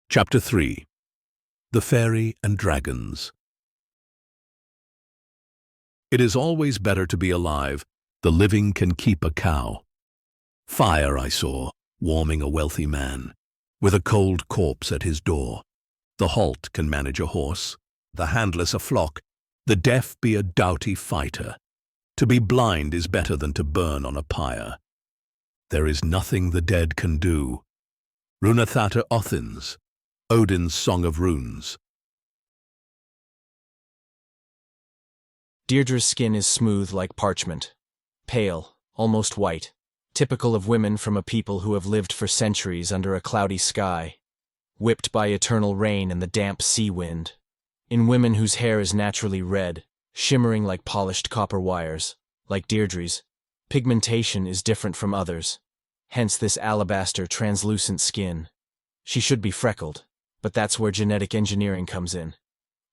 Chapter 3. The Fairy and Dragons. It is always better to be alive. The living can keep a cow. Fire I saw, warming a wealthy man, with a cold corpse at his door. The halt can manage a horse, the handless a flock, the deaf be a doughty fighter. To be blind is better than to burn on a pyre. There is nothing the dead can do. Runathatta Othins, Odin's Song of Runes. Deirdre's skin is smooth like parchment, pale, almost white, typical of women from a people who have lived for centuries under a cloudy sky, whipped by eternal rain and the damp sea wind. In women whose hair is naturally red, shimmering like polished copper wires, like Deirdre's, pigmentation is different from others, hence this alabaster translucent skin. She should be freckled, but that's where genetic engineering comes in.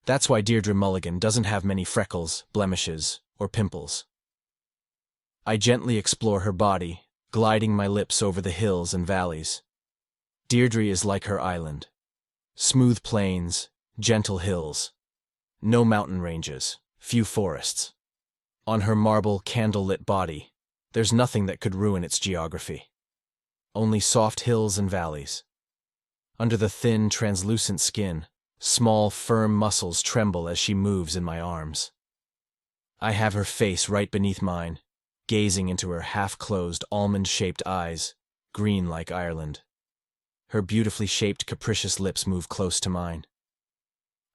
That's why Deirdre Mulligan doesn't have many freckles, blemishes, or pimples. I gently explore her body, gliding my lips over the hills and valleys. Deirdre is like her island. Smooth plains, gentle hills. No mountain ranges, few forests. On her marble, candle-lit body, there's nothing that could ruin its geography. Only soft hills and valleys. Under the thin, translucent skin, small, firm muscles tremble as she moves in my arms. I have her face right beneath mine, gazing into her half-closed, almond-shaped eyes, green like Ireland. Her beautifully shaped, capricious lips move close to mine.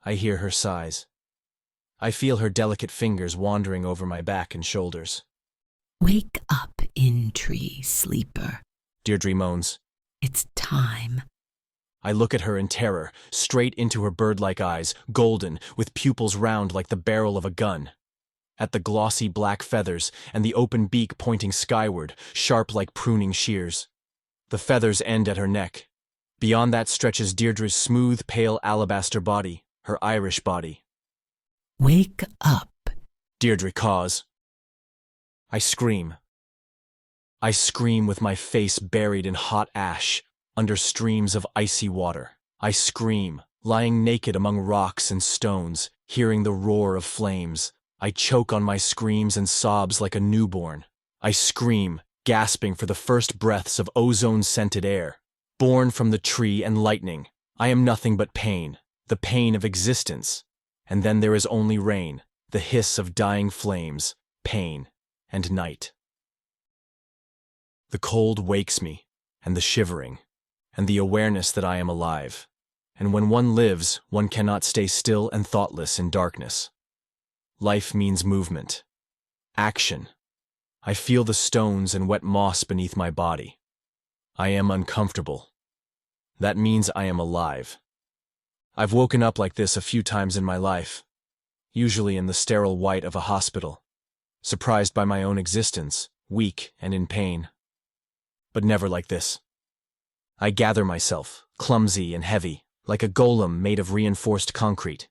I hear her sighs. I feel her delicate fingers wandering over my back and shoulders. "Wake up, in-tree sleeper," Deirdre moans. "It's time." I look at her in terror, straight into her bird-like eyes, golden, with pupils round like the barrel of a gun. At the glossy black feathers and the open beak pointing skyward, sharp like pruning shears. The feathers end at her neck. Beyond that stretches Deirdre's smooth, pale alabaster body, her Irish body. "Wake up." Deirdre caws. I scream. I scream with my face buried in hot ash, under streams of icy water. I scream, lying naked among rocks and stones, hearing the roar of flames. I choke on my screams and sobs like a newborn. I scream, gasping for the first breaths of ozone-scented air. Born from the tree and lightning, I am nothing but pain, the pain of existence. And then there is only rain, the hiss of dying flames, pain, and night. The cold wakes me, and the shivering, and the awareness that I am alive. And when one lives, one cannot stay still and thoughtless in darkness. Life means movement. Action. I feel the stones and wet moss beneath my body. I am uncomfortable. That means I am alive. I've woken up like this a few times in my life, usually in the sterile white of a hospital, surprised by my own existence, weak and in pain. But never like this. I gather myself, clumsy and heavy, like a golem made of reinforced concrete.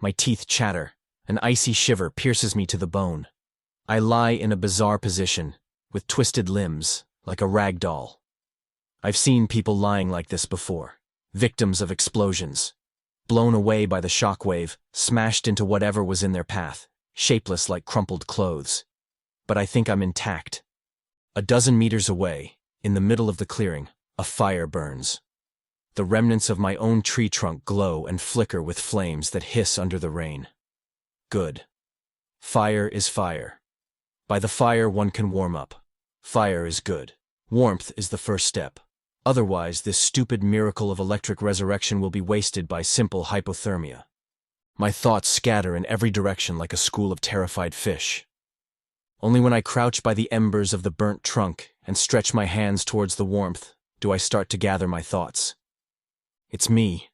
My teeth chatter, an icy shiver pierces me to the bone. I lie in a bizarre position, with twisted limbs, like a rag doll. I've seen people lying like this before, victims of explosions, blown away by the shockwave, smashed into whatever was in their path, shapeless like crumpled clothes. But I think I'm intact. A dozen meters away, in the middle of the clearing, a fire burns. The remnants of my own tree trunk glow and flicker with flames that hiss under the rain. Good. Fire is fire. By the fire one can warm up. Fire is good. Warmth is the first step. Otherwise, this stupid miracle of electric resurrection will be wasted by simple hypothermia. My thoughts scatter in every direction like a school of terrified fish. Only when I crouch by the embers of the burnt trunk and stretch my hands towards the warmth do I start to gather my thoughts. It's me.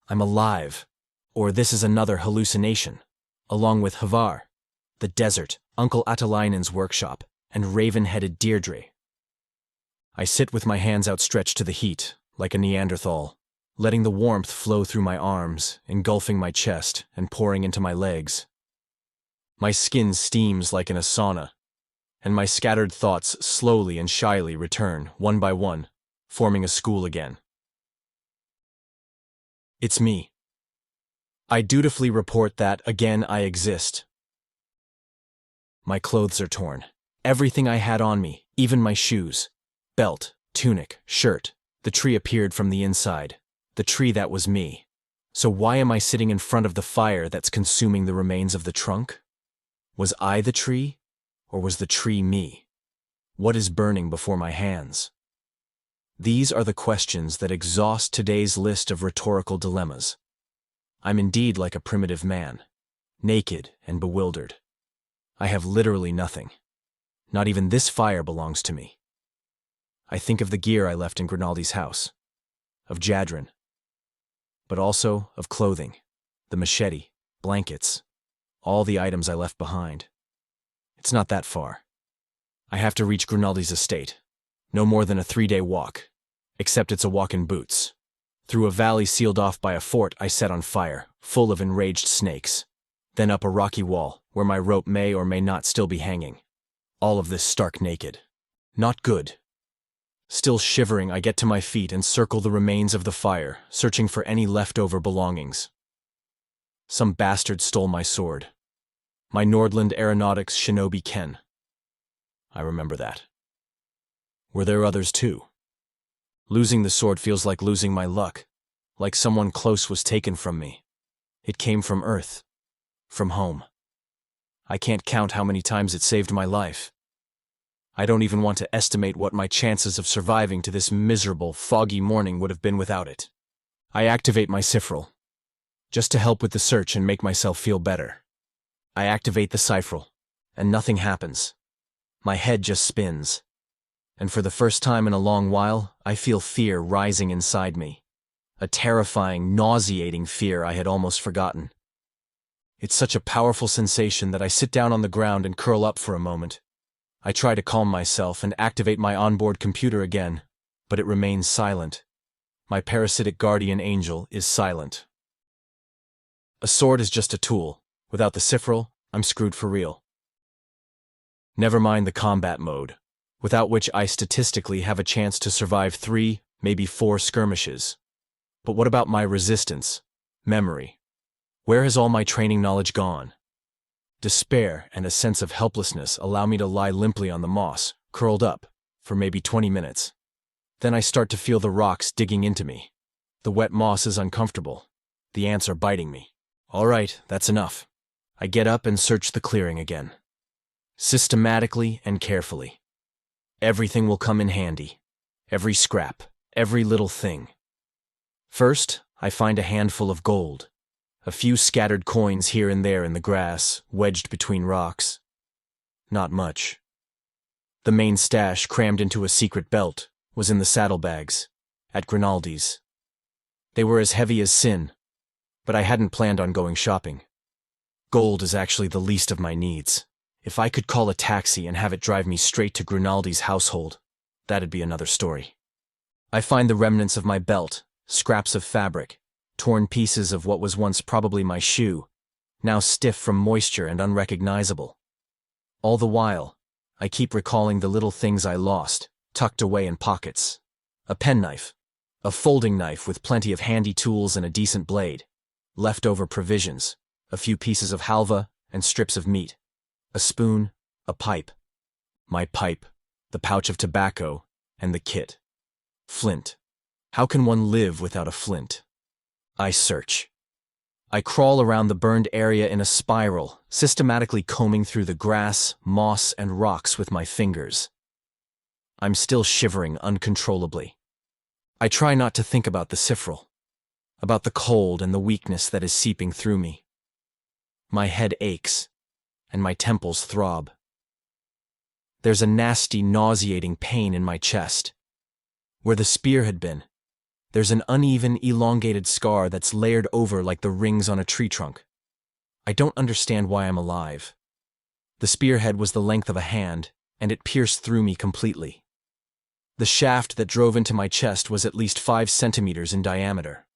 I'm alive. Or this is another hallucination, along with Havar, the desert, Uncle Atalainen's workshop, and raven-headed Deirdre. I sit with my hands outstretched to the heat, like a Neanderthal, letting the warmth flow through my arms, engulfing my chest and pouring into my legs. My skin steams like in a sauna, and my scattered thoughts slowly and shyly return, one by one, forming a school again. It's me. I dutifully report that, again, I exist. My clothes are torn. Everything I had on me, even my shoes, belt, tunic, shirt. The tree appeared from the inside. The tree that was me. So why am I sitting in front of the fire that's consuming the remains of the trunk? Was I the tree, or was the tree me? What is burning before my hands? These are the questions that exhaust today's list of rhetorical dilemmas. I'm indeed like a primitive man, naked and bewildered. I have literally nothing. Not even this fire belongs to me. I think of the gear I left in Grinaldi's house, of Jadrin, but also of clothing, the machete, blankets, all the items I left behind. It's not that far. I have to reach Grinaldi's estate. No more than a 3-day walk, except it's a walk in boots. Through a valley sealed off by a fort I set on fire, full of enraged snakes. Then up a rocky wall, where my rope may or may not still be hanging. All of this stark naked. Not good. Still shivering, I get to my feet and circle the remains of the fire, searching for any leftover belongings. Some bastard stole my sword. My Nordland Aeronautics shinobi ken. I remember that. Were there others too? Losing the sword feels like losing my luck, like someone close was taken from me. It came from Earth, from home. I can't count how many times it saved my life. I don't even want to estimate what my chances of surviving to this miserable, foggy morning would have been without it. I activate my Sifril, just to help with the search and make myself feel better. I activate the Sifril, and nothing happens. My head just spins. And for the first time in a long while, I feel fear rising inside me. A terrifying, nauseating fear I had almost forgotten. It's such a powerful sensation that I sit down on the ground and curl up for a moment. I try to calm myself and activate my onboard computer again, but it remains silent. My parasitic guardian angel is silent. A sword is just a tool. Without the Sifril, I'm screwed for real. Never mind the combat mode, without which I statistically have a chance to survive 3, maybe 4 skirmishes. But what about my resistance, memory? Where has all my training knowledge gone? Despair and a sense of helplessness allow me to lie limply on the moss, curled up, for maybe 20 minutes. Then I start to feel the rocks digging into me. The wet moss is uncomfortable. The ants are biting me. All right, that's enough. I get up and search the clearing again. Systematically and carefully. Everything will come in handy. Every scrap, every little thing. First, I find a handful of gold. A few scattered coins here and there in the grass, wedged between rocks. Not much. The main stash, crammed into a secret belt, was in the saddlebags, at Grinaldi's. They were as heavy as sin, but I hadn't planned on going shopping. Gold is actually the least of my needs. If I could call a taxi and have it drive me straight to Grinaldi's household, that'd be another story. I find the remnants of my belt, scraps of fabric, torn pieces of what was once probably my shoe, now stiff from moisture and unrecognizable. All the while, I keep recalling the little things I lost, tucked away in pockets. A penknife, a folding knife with plenty of handy tools and a decent blade, leftover provisions, a few pieces of halva and strips of meat, a spoon, a pipe. My pipe, the pouch of tobacco, and the kit. Flint. How can one live without a flint? I search. I crawl around the burned area in a spiral, systematically combing through the grass, moss, and rocks with my fingers. I'm still shivering uncontrollably. I try not to think about the Sifril, about the cold and the weakness that is seeping through me. My head aches, and my temples throb. There's a nasty, nauseating pain in my chest. Where the spear had been, there's an uneven, elongated scar that's layered over like the rings on a tree trunk. I don't understand why I'm alive. The spearhead was the length of a hand, and it pierced through me completely. The shaft that drove into my chest was at least 5 centimeters in diameter.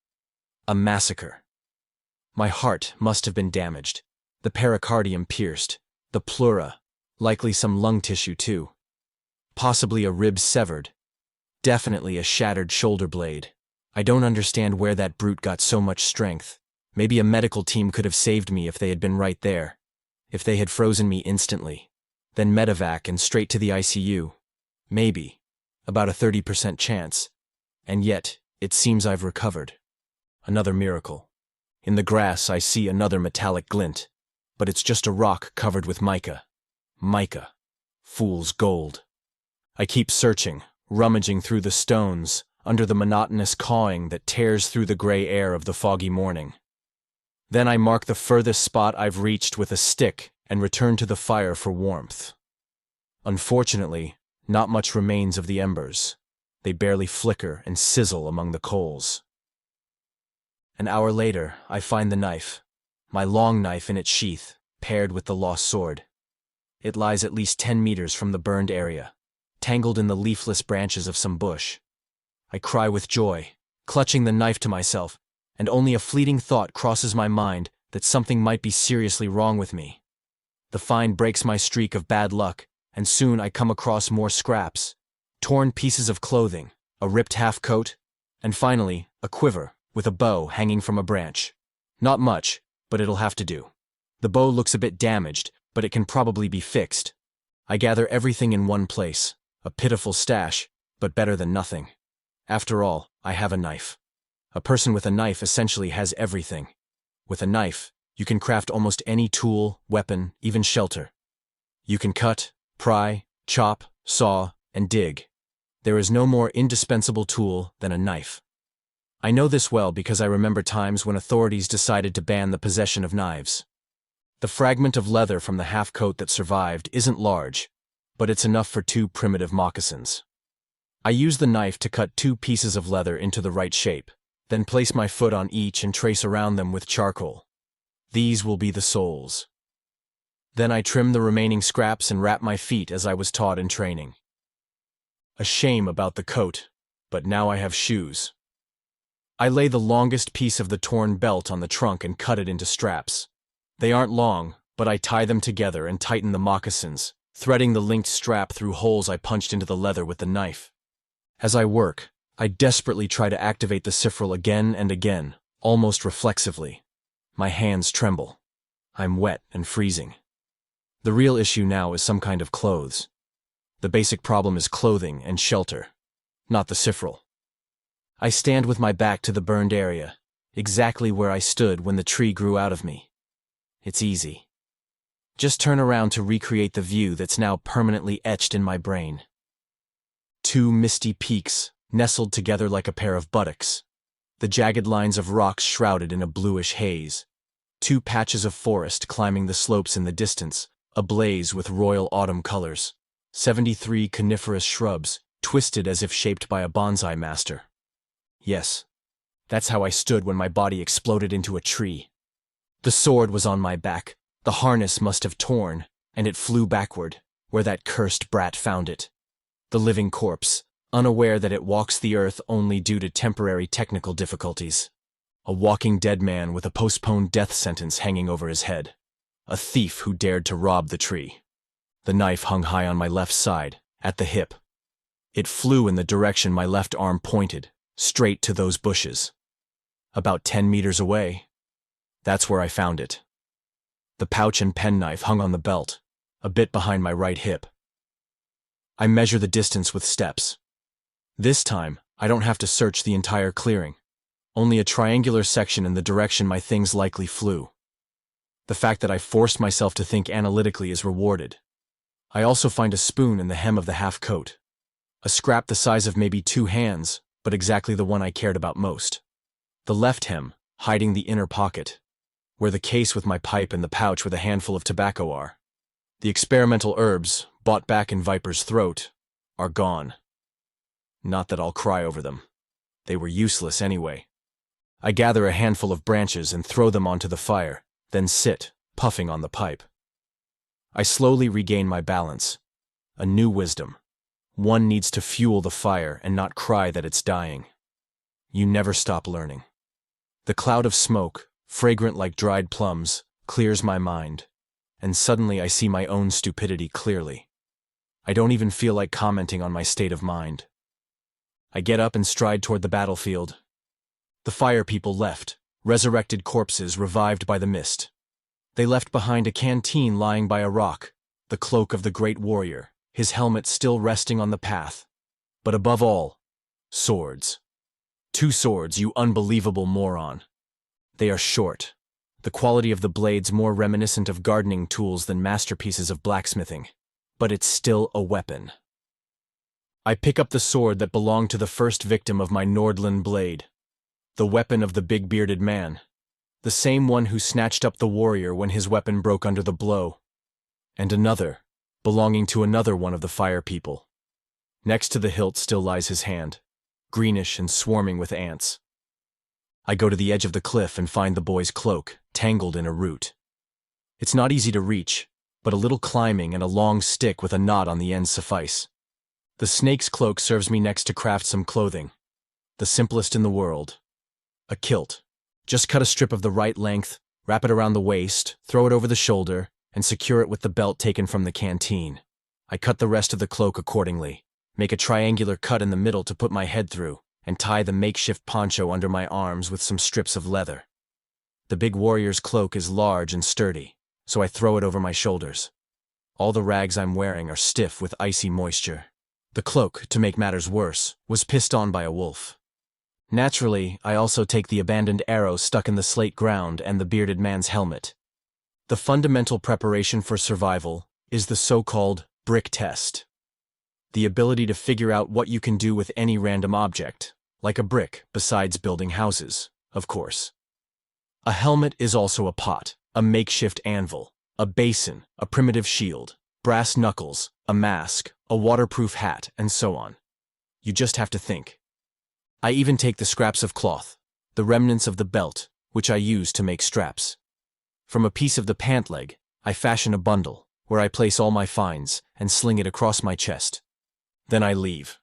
A massacre. My heart must have been damaged, the pericardium pierced, the pleura, likely some lung tissue too. Possibly a rib severed. Definitely a shattered shoulder blade. I don't understand where that brute got so much strength. Maybe a medical team could have saved me if they had been right there. If they had frozen me instantly. Then medevac and straight to the ICU. Maybe. About a 30% chance. And yet, it seems I've recovered. Another miracle. In the grass, I see another metallic glint. But it's just a rock covered with mica. Mica. Fool's gold. I keep searching, rummaging through the stones, under the monotonous cawing that tears through the gray air of the foggy morning. Then I mark the furthest spot I've reached with a stick and return to the fire for warmth. Unfortunately, not much remains of the embers. They barely flicker and sizzle among the coals. An hour later, I find the knife, my long knife in its sheath, paired with the lost sword. It lies at least 10 meters from the burned area, tangled in the leafless branches of some bush. I cry with joy, clutching the knife to myself, and only a fleeting thought crosses my mind that something might be seriously wrong with me. The find breaks my streak of bad luck, and soon I come across more scraps, torn pieces of clothing, a ripped half-coat, and finally, a quiver with a bow hanging from a branch. Not much, but it'll have to do. The bow looks a bit damaged, but it can probably be fixed. I gather everything in one place, a pitiful stash, but better than nothing. After all, I have a knife. A person with a knife essentially has everything. With a knife, you can craft almost any tool, weapon, even shelter. You can cut, pry, chop, saw, and dig. There is no more indispensable tool than a knife. I know this well because I remember times when authorities decided to ban the possession of knives. The fragment of leather from the half-coat that survived isn't large, but it's enough for 2 primitive moccasins. I use the knife to cut 2 pieces of leather into the right shape, then place my foot on each and trace around them with charcoal. These will be the soles. Then I trim the remaining scraps and wrap my feet as I was taught in training. A shame about the coat, but now I have shoes. I lay the longest piece of the torn belt on the trunk and cut it into straps. They aren't long, but I tie them together and tighten the moccasins, threading the linked strap through holes I punched into the leather with the knife. As I work, I desperately try to activate the cifril again and again, almost reflexively. My hands tremble. I'm wet and freezing. The real issue now is some kind of clothes. The basic problem is clothing and shelter, not the cifril. I stand with my back to the burned area, exactly where I stood when the tree grew out of me. It's easy. Just turn around to recreate the view that's now permanently etched in my brain. 2 misty peaks, nestled together like a pair of buttocks. The jagged lines of rocks shrouded in a bluish haze. 2 patches of forest climbing the slopes in the distance, ablaze with royal autumn colors. 73 coniferous shrubs, twisted as if shaped by a bonsai master. Yes, that's how I stood when my body exploded into a tree. The sword was on my back, the harness must have torn, and it flew backward, where that cursed brat found it. The living corpse, unaware that it walks the earth only due to temporary technical difficulties. A walking dead man with a postponed death sentence hanging over his head. A thief who dared to rob the tree. The knife hung high on my left side, at the hip. It flew in the direction my left arm pointed, straight to those bushes. About 10 meters away. That's where I found it. The pouch and penknife hung on the belt, a bit behind my right hip. I measure the distance with steps. This time, I don't have to search the entire clearing. Only a triangular section in the direction my things likely flew. The fact that I forced myself to think analytically is rewarded. I also find a spoon in the hem of the half-coat. A scrap the size of maybe 2 hands, but exactly the one I cared about most. The left hem, hiding the inner pocket, where the case with my pipe and the pouch with a handful of tobacco are. The experimental herbs, bought back in Viper's throat, are gone. Not that I'll cry over them. They were useless anyway. I gather a handful of branches and throw them onto the fire, then sit, puffing on the pipe. I slowly regain my balance. A new wisdom. One needs to fuel the fire and not cry that it's dying. You never stop learning. The cloud of smoke, fragrant like dried plums, clears my mind, and suddenly I see my own stupidity clearly. I don't even feel like commenting on my state of mind. I get up and stride toward the battlefield, The fire people left, resurrected corpses revived by the mist. They left behind a canteen lying by a rock, the cloak of the great warrior, his helmet still resting on the path. But above all, swords. 2 swords, you unbelievable moron. They are short, the quality of the blades more reminiscent of gardening tools than masterpieces of blacksmithing. But it's still a weapon. I pick up the sword that belonged to the first victim of my Nordland blade, the weapon of the big bearded man, the same one who snatched up the warrior when his weapon broke under the blow, and another, belonging to another one of the fire people. Next to the hilt still lies his hand, greenish and swarming with ants. I go to the edge of the cliff and find the boy's cloak, tangled in a root. It's not easy to reach, but a little climbing and a long stick with a knot on the end suffice. The snake's cloak serves me next to craft some clothing, the simplest in the world. A kilt. Just cut a strip of the right length, wrap it around the waist, throw it over the shoulder, and secure it with the belt taken from the canteen. I cut the rest of the cloak accordingly, make a triangular cut in the middle to put my head through, and tie the makeshift poncho under my arms with some strips of leather. The big warrior's cloak is large and sturdy, so I throw it over my shoulders. All the rags I'm wearing are stiff with icy moisture. The cloak, to make matters worse, was pissed on by a wolf. Naturally, I also take the abandoned arrow stuck in the slate ground and the bearded man's helmet. The fundamental preparation for survival is the so-called brick test. The ability to figure out what you can do with any random object, like a brick, besides building houses, of course. A helmet is also a pot, a makeshift anvil, a basin, a primitive shield, brass knuckles, a mask, a waterproof hat, and so on. You just have to think. I even take the scraps of cloth, the remnants of the belt, which I use to make straps. From a piece of the pant leg, I fashion a bundle, where I place all my finds and sling it across my chest. Then I leave.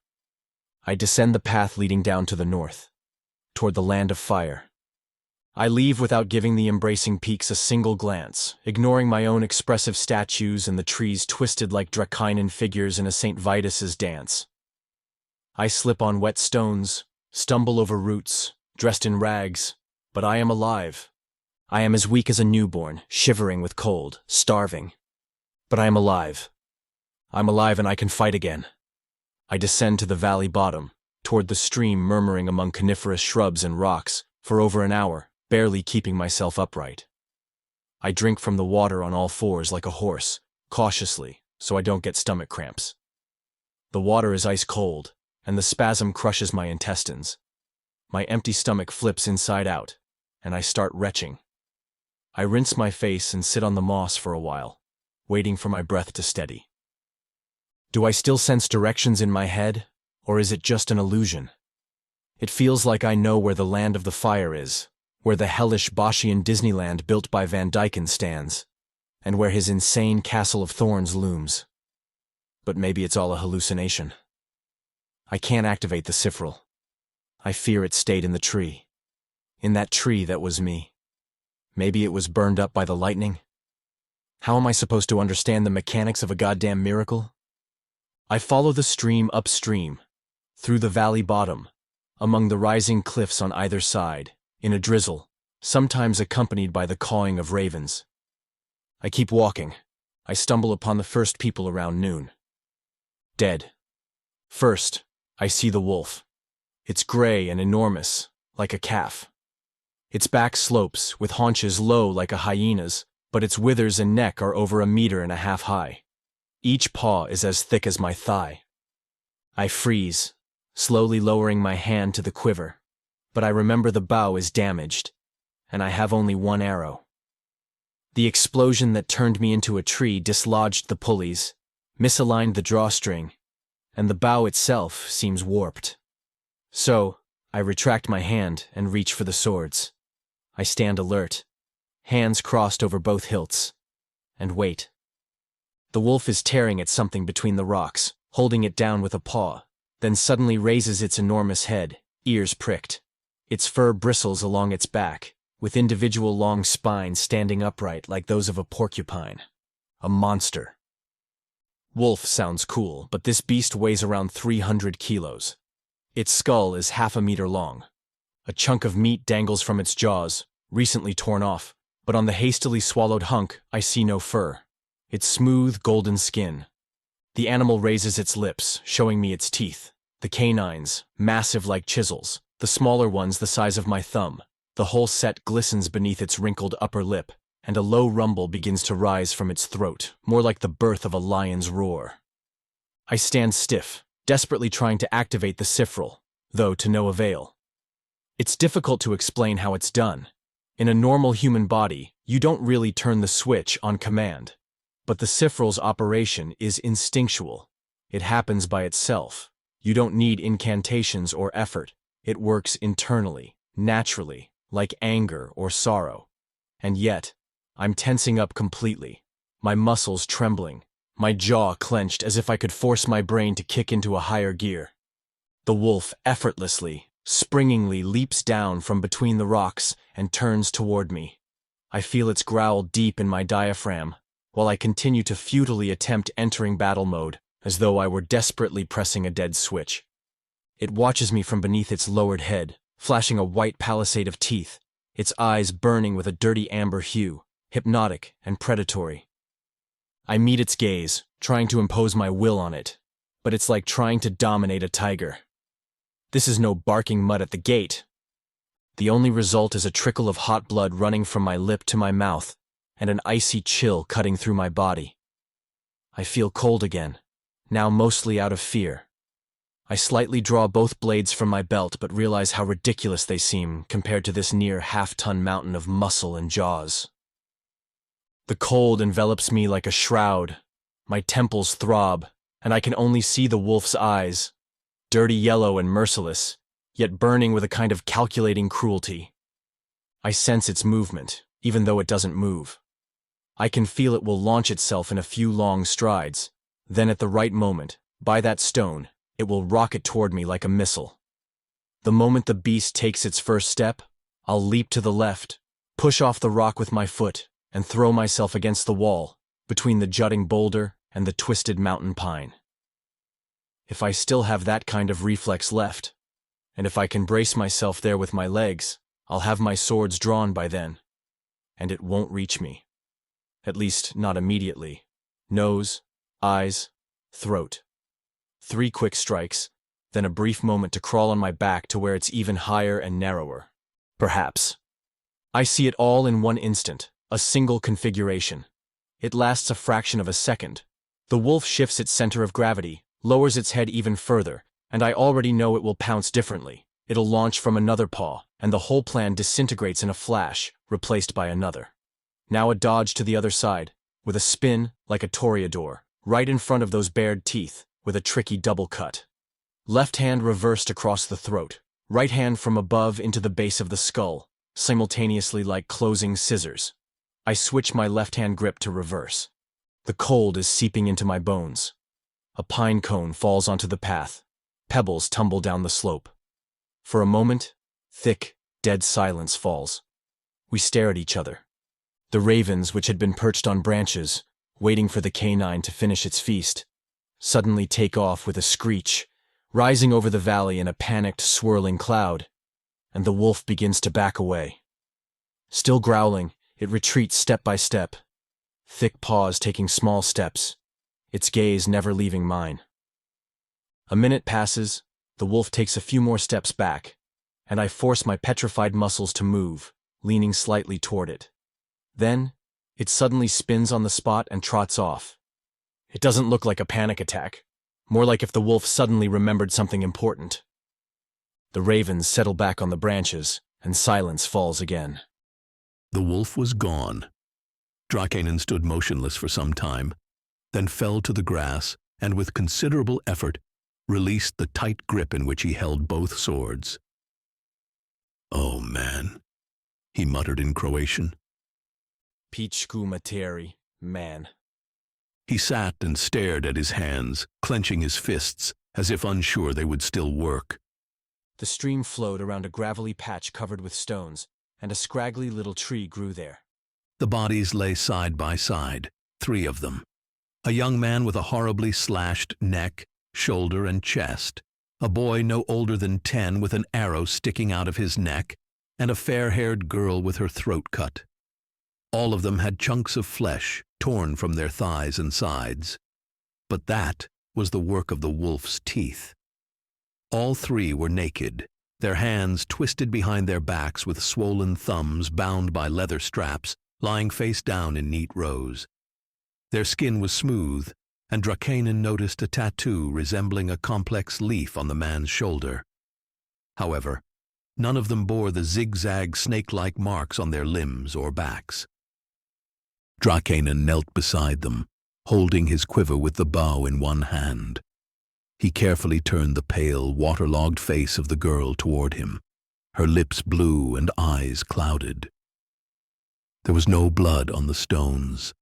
I descend the path leading down to the north, toward the land of fire. I leave without giving the embracing peaks a single glance, ignoring my own expressive statues and the trees twisted like Dracaenan figures in a St. Vitus's dance. I slip on wet stones, stumble over roots, dressed in rags, but I am alive. I am as weak as a newborn, shivering with cold, starving. But I am alive. I'm alive and I can fight again. I descend to the valley bottom, toward the stream murmuring among coniferous shrubs and rocks, for over an hour, barely keeping myself upright. I drink from the water on all fours like a horse, cautiously, so I don't get stomach cramps. The water is ice cold, and the spasm crushes my intestines. My empty stomach flips inside out, and I start retching. I rinse my face and sit on the moss for a while, waiting for my breath to steady. Do I still sense directions in my head, or is it just an illusion? It feels like I know where the land of the fire is, where the hellish Boschian Disneyland built by Van Dyken stands, and where his insane castle of thorns looms. But maybe it's all a hallucination. I can't activate the Sifril. I fear it stayed in the tree. In that tree that was me. Maybe it was burned up by the lightning. How am I supposed to understand the mechanics of a goddamn miracle? I follow the stream upstream, through the valley bottom, among the rising cliffs on either side, in a drizzle, sometimes accompanied by the cawing of ravens. I keep walking. I stumble upon the first people around noon. Dead. First, I see the wolf. It's gray and enormous, like a calf. Its back slopes, with haunches low like a hyena's, but its withers and neck are over 1.5 meters high. Each paw is as thick as my thigh. I freeze, slowly lowering my hand to the quiver, but I remember the bow is damaged, and I have only 1 arrow. The explosion that turned me into a tree dislodged the pulleys, misaligned the drawstring, and the bow itself seems warped. So, I retract my hand and reach for the swords. I stand alert, hands crossed over both hilts, and wait. The wolf is tearing at something between the rocks, holding it down with a paw, then suddenly raises its enormous head, ears pricked. Its fur bristles along its back, with individual long spines standing upright like those of a porcupine. A monster. Wolf sounds cool, but this beast weighs around 300 kilos. Its skull is 0.5 meter long. A chunk of meat dangles from its jaws, recently torn off, but on the hastily swallowed hunk I see no fur. Its smooth, golden skin. The animal raises its lips, showing me its teeth. The canines, massive like chisels, the smaller ones the size of my thumb. The whole set glistens beneath its wrinkled upper lip, and a low rumble begins to rise from its throat, more like the birth of a lion's roar. I stand stiff, desperately trying to activate the cifril, though to no avail. It's difficult to explain how it's done. In a normal human body, you don't really turn the switch on command. But the cifril's operation is instinctual. It happens by itself. You don't need incantations or effort. It works internally, naturally, like anger or sorrow. And yet, I'm tensing up completely, my muscles trembling, my jaw clenched as if I could force my brain to kick into a higher gear. The wolf effortlessly, springingly leaps down from between the rocks and turns toward me. I feel its growl deep in my diaphragm, while I continue to futilely attempt entering battle mode, as though I were desperately pressing a dead switch. It watches me from beneath its lowered head, flashing a white palisade of teeth, its eyes burning with a dirty amber hue, hypnotic and predatory. I meet its gaze, trying to impose my will on it, but it's like trying to dominate a tiger. This is no barking mud at the gate. The only result is a trickle of hot blood running from my lip to my mouth, and an icy chill cutting through my body. I feel cold again, now mostly out of fear. I slightly draw both blades from my belt but realize how ridiculous they seem compared to this near half-ton mountain of muscle and jaws. The cold envelops me like a shroud. My temples throb, and I can only see the wolf's eyes, dirty yellow and merciless, yet burning with a kind of calculating cruelty. I sense its movement, even though it doesn't move. I can feel it will launch itself in a few long strides. Then at the right moment, by that stone, it will rocket toward me like a missile. The moment the beast takes its first step, I'll leap to the left, push off the rock with my foot, and throw myself against the wall, between the jutting boulder and the twisted mountain pine. If I still have that kind of reflex left, and if I can brace myself there with my legs, I'll have my swords drawn by then, and it won't reach me. At least, not immediately. Nose, eyes, throat. 3 quick strikes, then a brief moment to crawl on my back to where it's even higher and narrower. Perhaps. I see it all in one instant, a single configuration. It lasts a fraction of a second. The wolf shifts its center of gravity, lowers its head even further, and I already know it will pounce differently. It'll launch from another paw, and the whole plan disintegrates in a flash, replaced by another. Now a dodge to the other side, with a spin like a toreador, right in front of those bared teeth, with a tricky double cut. Left hand reversed across the throat, right hand from above into the base of the skull, simultaneously like closing scissors. I switch my left-hand grip to reverse. The cold is seeping into my bones. A pine cone falls onto the path. Pebbles tumble down the slope. For a moment, thick, dead silence falls. We stare at each other. The ravens, which had been perched on branches, waiting for the canine to finish its feast, suddenly take off with a screech, rising over the valley in a panicked, swirling cloud, and the wolf begins to back away. Still growling, it retreats step by step, thick paws taking small steps, its gaze never leaving mine. A minute passes, the wolf takes a few more steps back, and I force my petrified muscles to move, leaning slightly toward it. Then, it suddenly spins on the spot and trots off. It doesn't look like a panic attack, more like if the wolf suddenly remembered something important. The ravens settle back on the branches, and silence falls again. The wolf was gone. Drakanen stood motionless for some time, then fell to the grass and with considerable effort released the tight grip in which he held both swords. "Oh, man," he muttered in Croatian. Pičku materi, man. He sat and stared at his hands, clenching his fists, as if unsure they would still work. The stream flowed around a gravelly patch covered with stones, and a scraggly little tree grew there. The bodies lay side by side, 3 of them. A young man with a horribly slashed neck, shoulder, and chest. a boy no older than 10 with an arrow sticking out of his neck, and a fair-haired girl with her throat cut. All of them had chunks of flesh torn from their thighs and sides. But that was the work of the wolf's teeth. All three were naked, their hands twisted behind their backs with swollen thumbs bound by leather straps, lying face down in neat rows. Their skin was smooth, and Drakanen noticed a tattoo resembling a complex leaf on the man's shoulder. However, none of them bore the zigzag snake-like marks on their limbs or backs. Drakanen knelt beside them, holding his quiver with the bow in one hand. He carefully turned the pale, waterlogged face of the girl toward him, her lips blue and eyes clouded. There was no blood on the stones.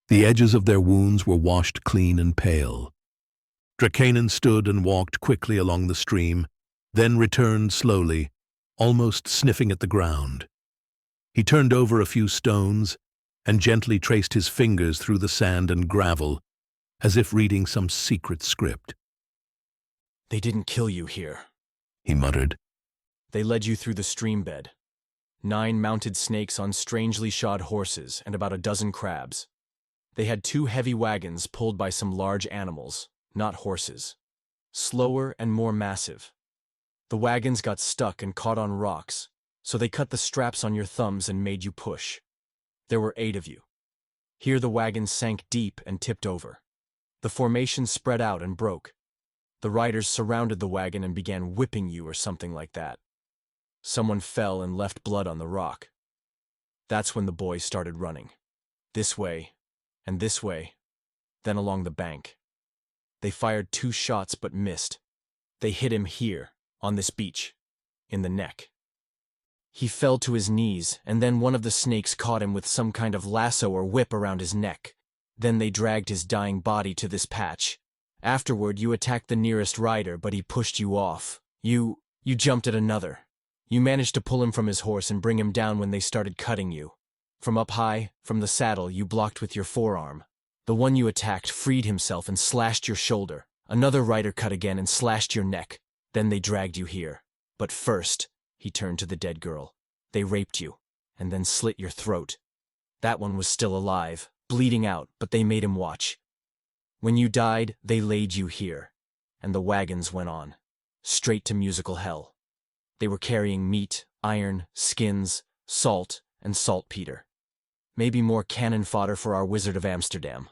The edges of their wounds were washed clean and pale. Drakanen stood and walked quickly along the stream, then returned slowly, almost sniffing at the ground. He turned over a few stones and gently traced his fingers through the sand and gravel, as if reading some secret script. "They didn't kill you here," he muttered. "They led you through the stream bed. 9 mounted snakes on strangely shod horses and about a dozen crabs. They had 2 heavy wagons pulled by some large animals, not horses. Slower and more massive. The wagons got stuck and caught on rocks, so they cut the straps on your thumbs and made you push. There were 8 of you. Here the wagons sank deep and tipped over. The formation spread out and broke. The riders surrounded the wagon and began whipping you or something like that. Someone fell and left blood on the rock. That's when the boys started running. This way, and this way, then along the bank. They fired 2 shots but missed. They hit him here, on this beach, in the neck. He fell to his knees, and then one of the snakes caught him with some kind of lasso or whip around his neck. Then they dragged his dying body to this patch. Afterward, you attacked the nearest rider, but he pushed you off. You jumped at another. You managed to pull him from his horse and bring him down when they started cutting you. From up high, from the saddle, you blocked with your forearm. The one you attacked freed himself and slashed your shoulder. Another rider cut again and slashed your neck. Then they dragged you here. But first, he turned to the dead girl. They raped you, and then slit your throat. That one was still alive, bleeding out, but they made him watch. When you died, they laid you here, and the wagons went on, straight to musical hell. They were carrying meat, iron, skins, salt, and saltpeter. Maybe more cannon fodder for our Wizard of Amsterdam,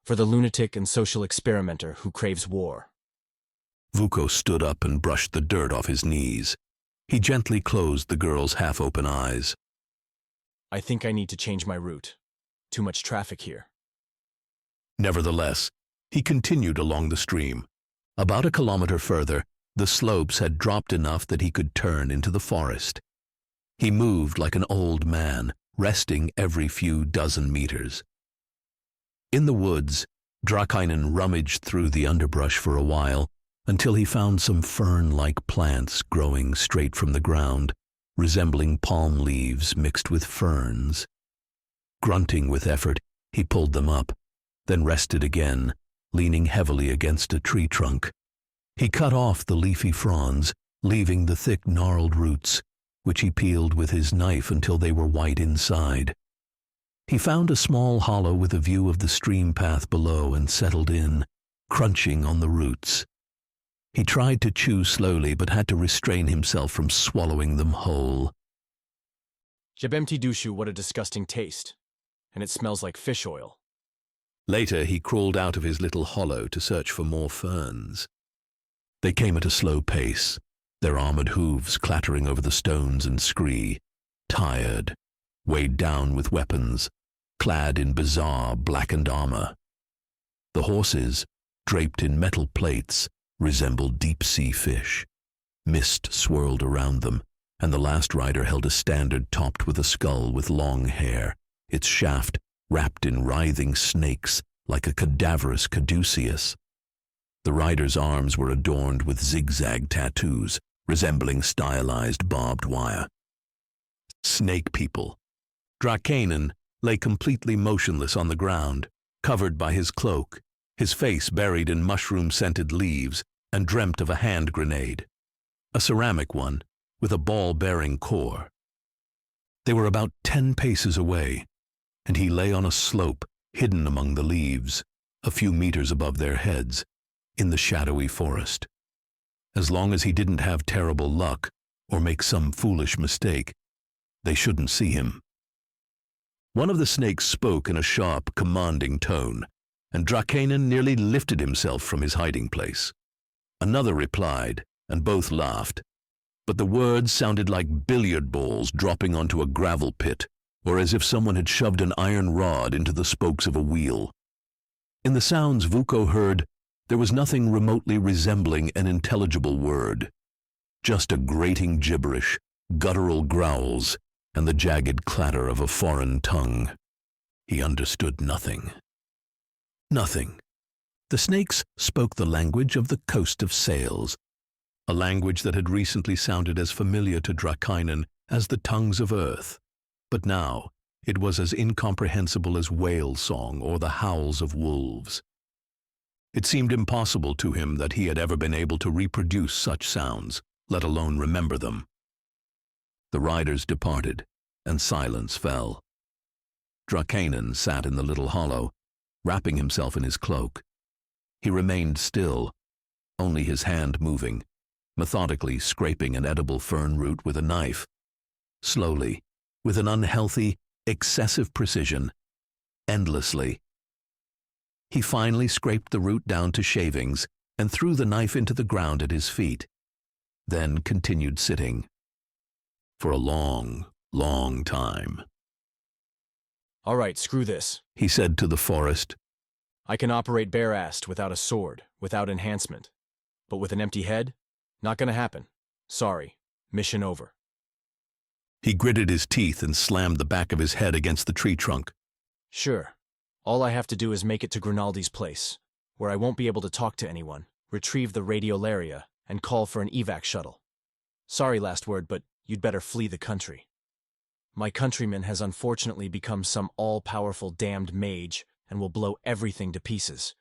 for the lunatic and social experimenter who craves war. Vuko stood up and brushed the dirt off his knees. He gently closed the girl's half-open eyes. "I think I need to change my route. Too much traffic here." Nevertheless, he continued along the stream. About a kilometer further, the slopes had dropped enough that he could turn into the forest. He moved like an old man, resting every few dozen meters. In the woods, Drakanen rummaged through the underbrush for a while, until he found some fern-like plants growing straight from the ground, resembling palm leaves mixed with ferns. Grunting with effort, he pulled them up, then rested again, leaning heavily against a tree trunk. He cut off the leafy fronds, leaving the thick gnarled roots, which he peeled with his knife until they were white inside. He found a small hollow with a view of the stream path below and settled in, crunching on the roots. He tried to chew slowly but had to restrain himself from swallowing them whole. "Jebemti dushu, what a disgusting taste. And it smells like fish oil." Later, he crawled out of his little hollow to search for more ferns. They came at a slow pace, their armored hooves clattering over the stones and scree, tired, weighed down with weapons, clad in bizarre blackened armor. The horses, draped in metal plates, resembled deep-sea fish. Mist swirled around them, and the last rider held a standard topped with a skull with long hair, its shaft wrapped in writhing snakes like a cadaverous caduceus. The rider's arms were adorned with zigzag tattoos, resembling stylized barbed wire. Snake people. Drakanen lay completely motionless on the ground, covered by his cloak, his face buried in mushroom-scented leaves, and dreamt of a hand grenade, a ceramic one with a ball-bearing core. They were about 10 paces away, and he lay on a slope hidden among the leaves, a few meters above their heads, in the shadowy forest. As long as he didn't have terrible luck or make some foolish mistake, they shouldn't see him. One of the snakes spoke in a sharp, commanding tone, and Drakanen nearly lifted himself from his hiding place. Another replied, and both laughed, but the words sounded like billiard balls dropping onto a gravel pit, or as if someone had shoved an iron rod into the spokes of a wheel. In the sounds Vuko heard, there was nothing remotely resembling an intelligible word, just a grating gibberish, guttural growls, and the jagged clatter of a foreign tongue. He understood nothing. Nothing. The snakes spoke the language of the coast of sails, a language that had recently sounded as familiar to Drakanen as the tongues of earth, but now it was as incomprehensible as whale song or the howls of wolves. It seemed impossible to him that he had ever been able to reproduce such sounds, let alone remember them. The riders departed, and silence fell. Drakanen sat in the little hollow, wrapping himself in his cloak. He remained still, only his hand moving, methodically scraping an edible fern root with a knife. Slowly, with an unhealthy, excessive precision, endlessly. He finally scraped the root down to shavings and threw the knife into the ground at his feet, then continued sitting. For a long, long time. All right, screw this, He said to the forest. I can operate bare-assed without a sword, without enhancement. But with an empty head? Not gonna happen. Sorry. Mission over. He gritted his teeth and slammed the back of his head against the tree trunk. Sure. All I have to do is make it to Grinaldi's place, where I won't be able to talk to anyone, retrieve the radiolaria, and call for an evac shuttle. Sorry, last word, but you'd better flee the country. My countryman has unfortunately become some all-powerful damned mage and will blow everything to pieces.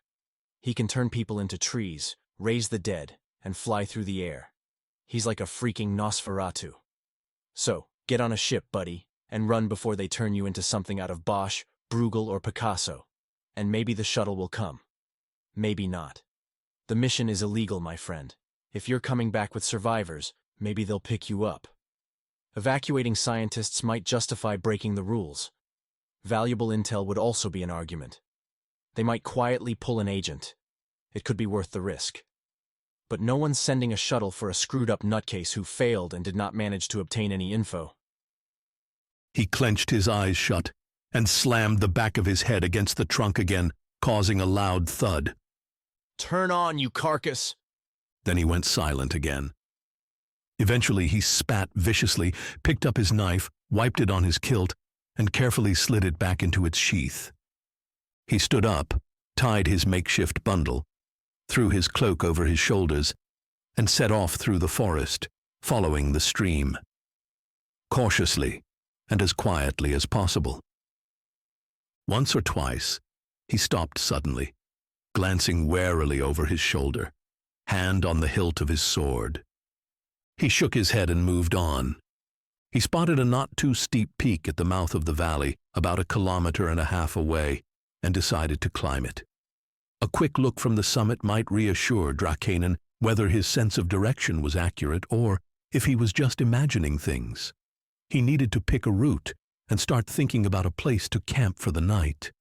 He can turn people into trees, raise the dead, and fly through the air. He's like a freaking Nosferatu. So, get on a ship, buddy, and run before they turn you into something out of Bosch, Bruegel, or Picasso. And maybe the shuttle will come. Maybe not. The mission is illegal, my friend. If you're coming back with survivors, maybe they'll pick you up. Evacuating scientists might justify breaking the rules. Valuable intel would also be an argument. They might quietly pull an agent. It could be worth the risk. But no one's sending a shuttle for a screwed-up nutcase who failed and did not manage to obtain any info. He clenched his eyes shut and slammed the back of his head against the trunk again, causing a loud thud. Turn on, you carcass! Then he went silent again. Eventually he spat viciously, picked up his knife, wiped it on his kilt, and carefully slid it back into its sheath. He stood up, tied his makeshift bundle, threw his cloak over his shoulders, and set off through the forest, following the stream. Cautiously, and as quietly as possible. Once or twice, he stopped suddenly, glancing warily over his shoulder, hand on the hilt of his sword. He shook his head and moved on. He spotted a not-too-steep peak at the mouth of the valley, about 1.5 kilometers away, and decided to climb it. A quick look from the summit might reassure Drakanen whether his sense of direction was accurate or if he was just imagining things. He needed to pick a route and start thinking about a place to camp for the night.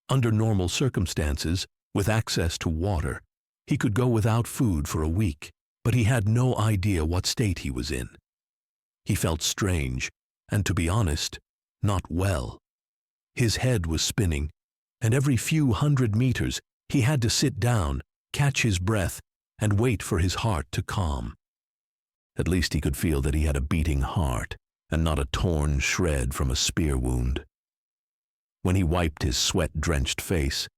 Under normal circumstances, with access to water, he could go without food for a week, but he had no idea what state he was in. He felt strange, and to be honest, not well. His head was spinning, and every few hundred meters he had to sit down, catch his breath, and wait for his heart to calm. At least he could feel that he had a beating heart, and not a torn shred from a spear wound. When he wiped his sweat-drenched face,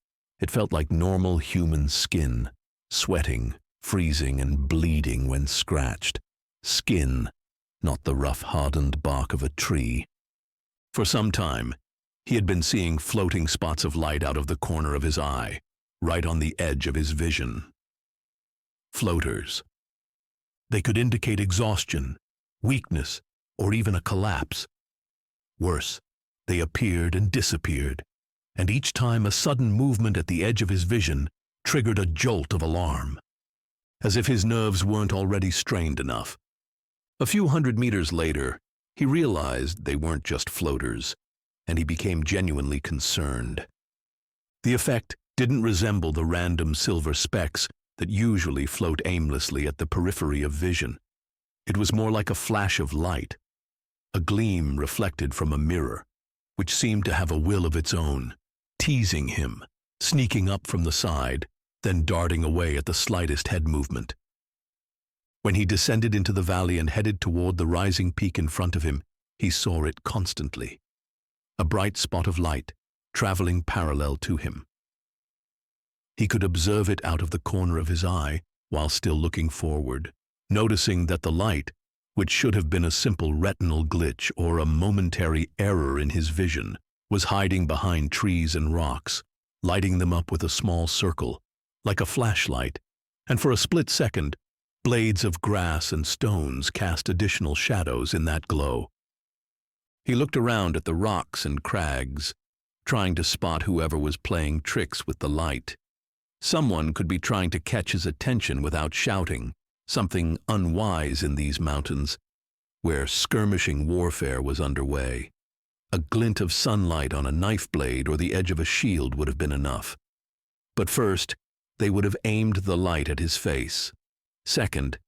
it felt like normal human skin, sweating, freezing, and bleeding when scratched. Skin, not the rough, hardened bark of a tree. For some time, he had been seeing floating spots of light out of the corner of his eye, right on the edge of his vision. floaters. They could indicate exhaustion, weakness, or even a collapse. Worse, they appeared and disappeared, and each time a sudden movement at the edge of his vision triggered a jolt of alarm, as if his nerves weren't already strained enough. A few hundred meters later, he realized they weren't just floaters, and he became genuinely concerned. The effect didn't resemble the random silver specks that usually float aimlessly at the periphery of vision. It was more like a flash of light, a gleam reflected from a mirror, which seemed to have a will of its own, teasing him, sneaking up from the side, then darting away at the slightest head movement. When he descended into the valley and headed toward the rising peak in front of him, he saw it constantly, a bright spot of light traveling parallel to him. He could observe it out of the corner of his eye while still looking forward, noticing that the light, which should have been a simple retinal glitch or a momentary error in his vision, was hiding behind trees and rocks, lighting them up with a small circle, like a flashlight, and for a split second, blades of grass and stones cast additional shadows in that glow. He looked around at the rocks and crags, trying to spot whoever was playing tricks with the light. Someone could be trying to catch his attention without shouting, something unwise in these mountains, where skirmishing warfare was underway. A glint of sunlight on a knife blade or the edge of a shield would have been enough. But first, they would have aimed the light at his face. Second,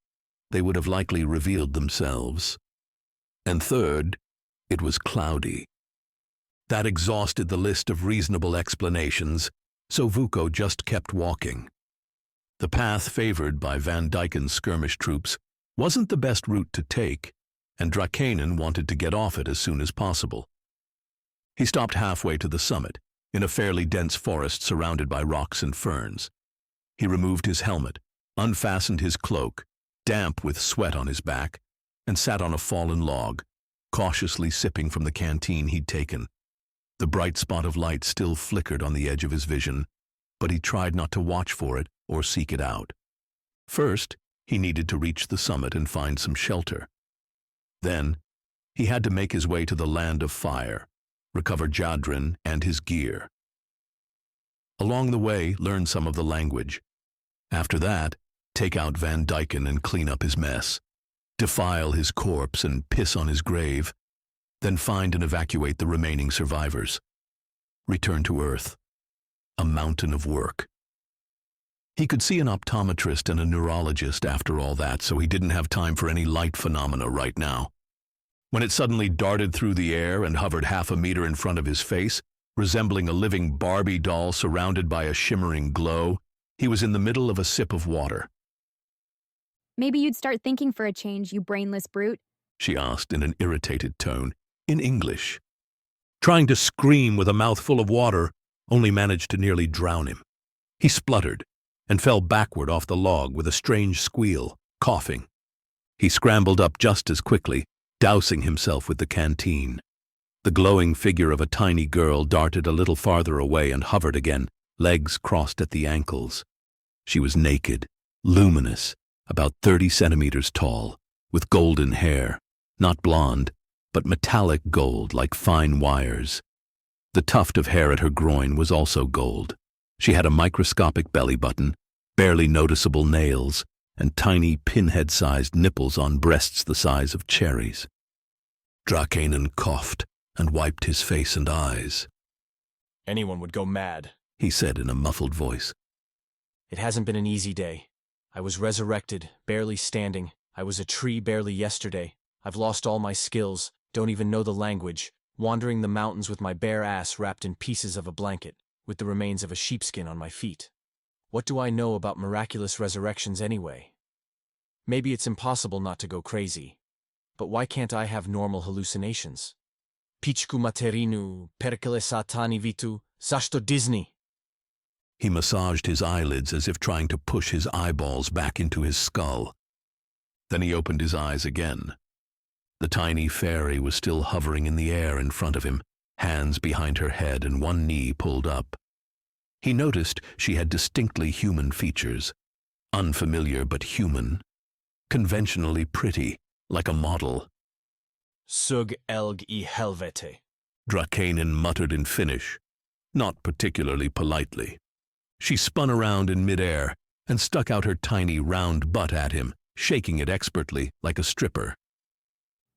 they would have likely revealed themselves. And third, it was cloudy. That exhausted the list of reasonable explanations, so Vuko just kept walking. The path favored by Van Dyken's skirmish troops wasn't the best route to take, and Drakanen wanted to get off it as soon as possible. He stopped halfway to the summit, in a fairly dense forest surrounded by rocks and ferns. He removed his helmet, unfastened his cloak, damp with sweat on his back, and sat on a fallen log, cautiously sipping from the canteen he'd taken. The bright spot of light still flickered on the edge of his vision, but he tried not to watch for it or seek it out. First, he needed to reach the summit and find some shelter. Then, he had to make his way to the land of fire, recover Jadrin and his gear. Along the way, learn some of the language. After that, take out Van Dyken and clean up his mess, defile his corpse and piss on his grave, then find and evacuate the remaining survivors. Return to Earth. A mountain of work. He could see an optometrist and a neurologist after all that, so he didn't have time for any light phenomena right now. When it suddenly darted through the air and hovered half a meter in front of his face, resembling a living Barbie doll surrounded by a shimmering glow, he was in the middle of a sip of water. Maybe you'd start thinking for a change, you brainless brute, she asked in an irritated tone, in English. Trying to scream with a mouthful of water only managed to nearly drown him. He spluttered and fell backward off the log with a strange squeal, coughing. He scrambled up just as quickly, dousing himself with the canteen. The glowing figure of a tiny girl darted a little farther away and hovered again, legs crossed at the ankles. She was naked, luminous, about 30 centimeters tall, with golden hair, not blonde, but metallic gold like fine wires. The tuft of hair at her groin was also gold. She had a microscopic belly button, barely noticeable nails, and tiny pinhead-sized nipples on breasts the size of cherries. Drakanen coughed and wiped his face and eyes. Anyone would go mad, he said in a muffled voice. It hasn't been an easy day. I was resurrected, barely standing. I was a tree barely yesterday. I've lost all my skills, don't even know the language, wandering the mountains with my bare ass wrapped in pieces of a blanket, with the remains of a sheepskin on my feet. What do I know about miraculous resurrections anyway? Maybe it's impossible not to go crazy. But why can't I have normal hallucinations? Pichku materinu, perkele satani vitu, sashto Disney. He massaged his eyelids as if trying to push his eyeballs back into his skull. Then he opened his eyes again. The tiny fairy was still hovering in the air in front of him, hands behind her head and one knee pulled up. He noticed she had distinctly human features, unfamiliar but human, conventionally pretty, like a model. Sug elg I helvete. Drakanen muttered in Finnish, not particularly politely. She spun around in midair and stuck out her tiny round butt at him, shaking it expertly like a stripper.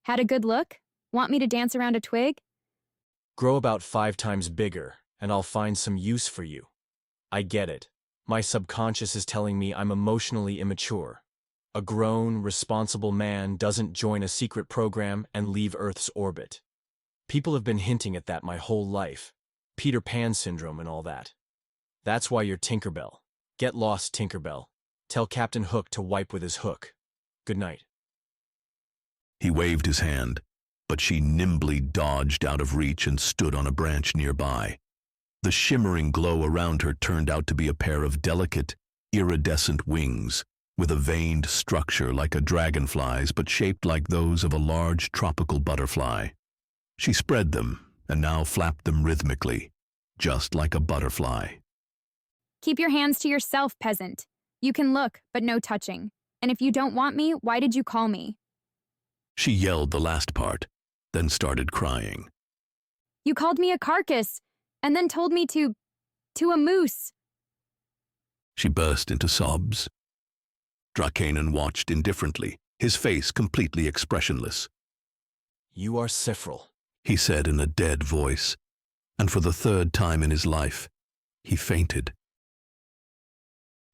Had a good look? Want me to dance around a twig? Grow about 5 times bigger, and I'll find some use for you. I get it. My subconscious is telling me I'm emotionally immature. A grown, responsible man doesn't join a secret program and leave Earth's orbit. People have been hinting at that my whole life. Peter Pan syndrome and all that. That's why you're Tinkerbell. Get lost, Tinkerbell. Tell Captain Hook to wipe with his hook. Good night. He waved his hand, but she nimbly dodged out of reach and stood on a branch nearby. The shimmering glow around her turned out to be a pair of delicate, iridescent wings, with a veined structure like a dragonfly's but shaped like those of a large tropical butterfly. She spread them and now flapped them rhythmically, just like a butterfly. Keep your hands to yourself, peasant. You can look, but no touching. And if you don't want me, why did you call me? She yelled the last part, then started crying. You called me a carcass, and then told me to a moose. She burst into sobs. Drakanen watched indifferently, his face completely expressionless. You are Sifril, He said in a dead voice, and for the 3rd time in his life, he fainted.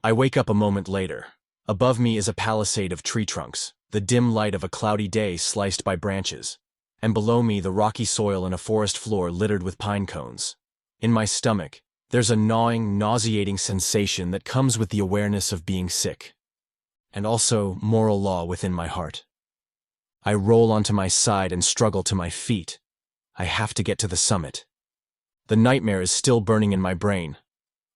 I wake up a moment later. Above me is a palisade of tree trunks, the dim light of a cloudy day sliced by branches, and below me the rocky soil and a forest floor littered with pine cones. In my stomach, there's a gnawing, nauseating sensation that comes with the awareness of being sick, and also moral law within my heart. I roll onto my side and struggle to my feet. I have to get to the summit. The nightmare is still burning in my brain,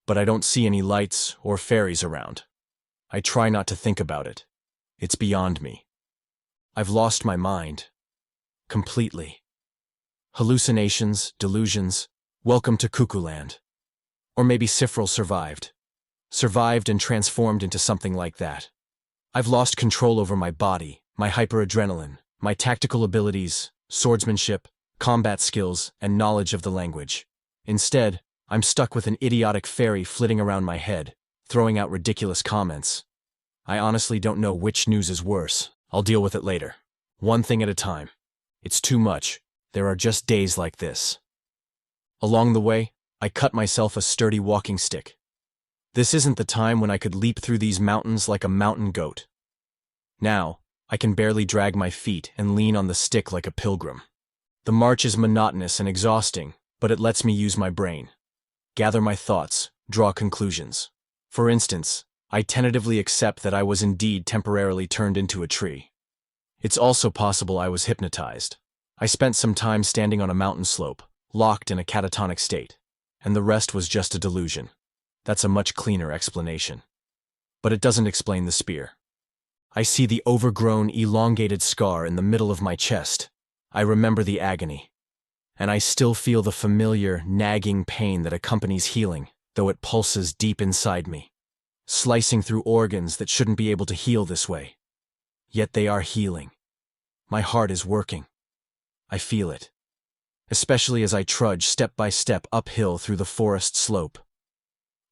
but I don't see any lights or fairies around. I try not to think about it. It's beyond me. I've lost my mind. Completely. Hallucinations, delusions, welcome to Cuckoo Land. Or maybe Sifril survived. Survived and transformed into something like that. I've lost control over my body, my hyperadrenaline, my tactical abilities, swordsmanship, combat skills, and knowledge of the language. Instead, I'm stuck with an idiotic fairy flitting around my head, throwing out ridiculous comments. I honestly don't know which news is worse. I'll deal with it later. One thing at a time. It's too much. There are just days like this. Along the way, I cut myself a sturdy walking stick. This isn't the time when I could leap through these mountains like a mountain goat. Now, I can barely drag my feet and lean on the stick like a pilgrim. The march is monotonous and exhausting, but it lets me use my brain. Gather my thoughts, draw conclusions. For instance, I tentatively accept that I was indeed temporarily turned into a tree. It's also possible I was hypnotized. I spent some time standing on a mountain slope, locked in a catatonic state, and the rest was just a delusion. That's a much cleaner explanation. But it doesn't explain the spear. I see the overgrown, elongated scar in the middle of my chest. I remember the agony. And I still feel the familiar, nagging pain that accompanies healing, though it pulses deep inside me, slicing through organs that shouldn't be able to heal this way. Yet they are healing. My heart is working. I feel it, especially as I trudge step by step uphill through the forest slope.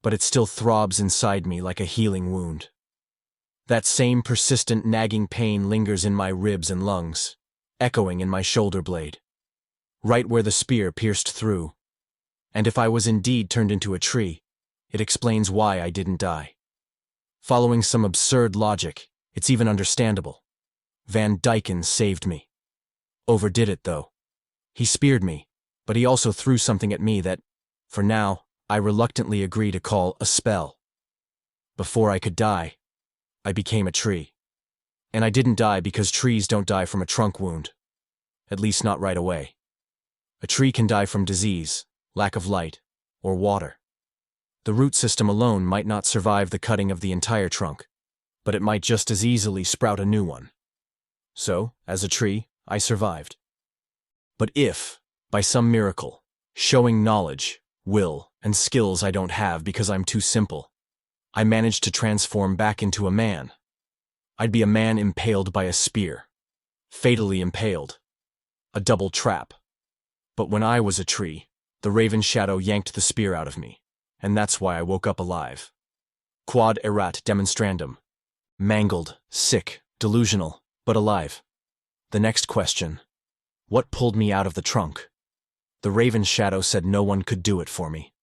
But it still throbs inside me like a healing wound. That same persistent nagging pain lingers in my ribs and lungs, echoing in my shoulder blade, right where the spear pierced through. And if I was indeed turned into a tree, it explains why I didn't die. Following some absurd logic, it's even understandable. Van Dyken saved me. Overdid it, though. He speared me, but he also threw something at me that, for now, I reluctantly agree to call a spell. Before I could die, I became a tree. And I didn't die because trees don't die from a trunk wound. At least not right away. A tree can die from disease, lack of light, or water. The root system alone might not survive the cutting of the entire trunk, but it might just as easily sprout a new one. So, as a tree, I survived. But if, by some miracle, showing knowledge, will, and skills I don't have because I'm too simple, I managed to transform back into a man. I'd be a man impaled by a spear. Fatally impaled. A double trap. But when I was a tree, the raven shadow yanked the spear out of me, and that's why I woke up alive. Quod erat demonstrandum. Mangled, sick, delusional, but alive. The next question. What pulled me out of the trunk? The raven shadow said no one could do it for me.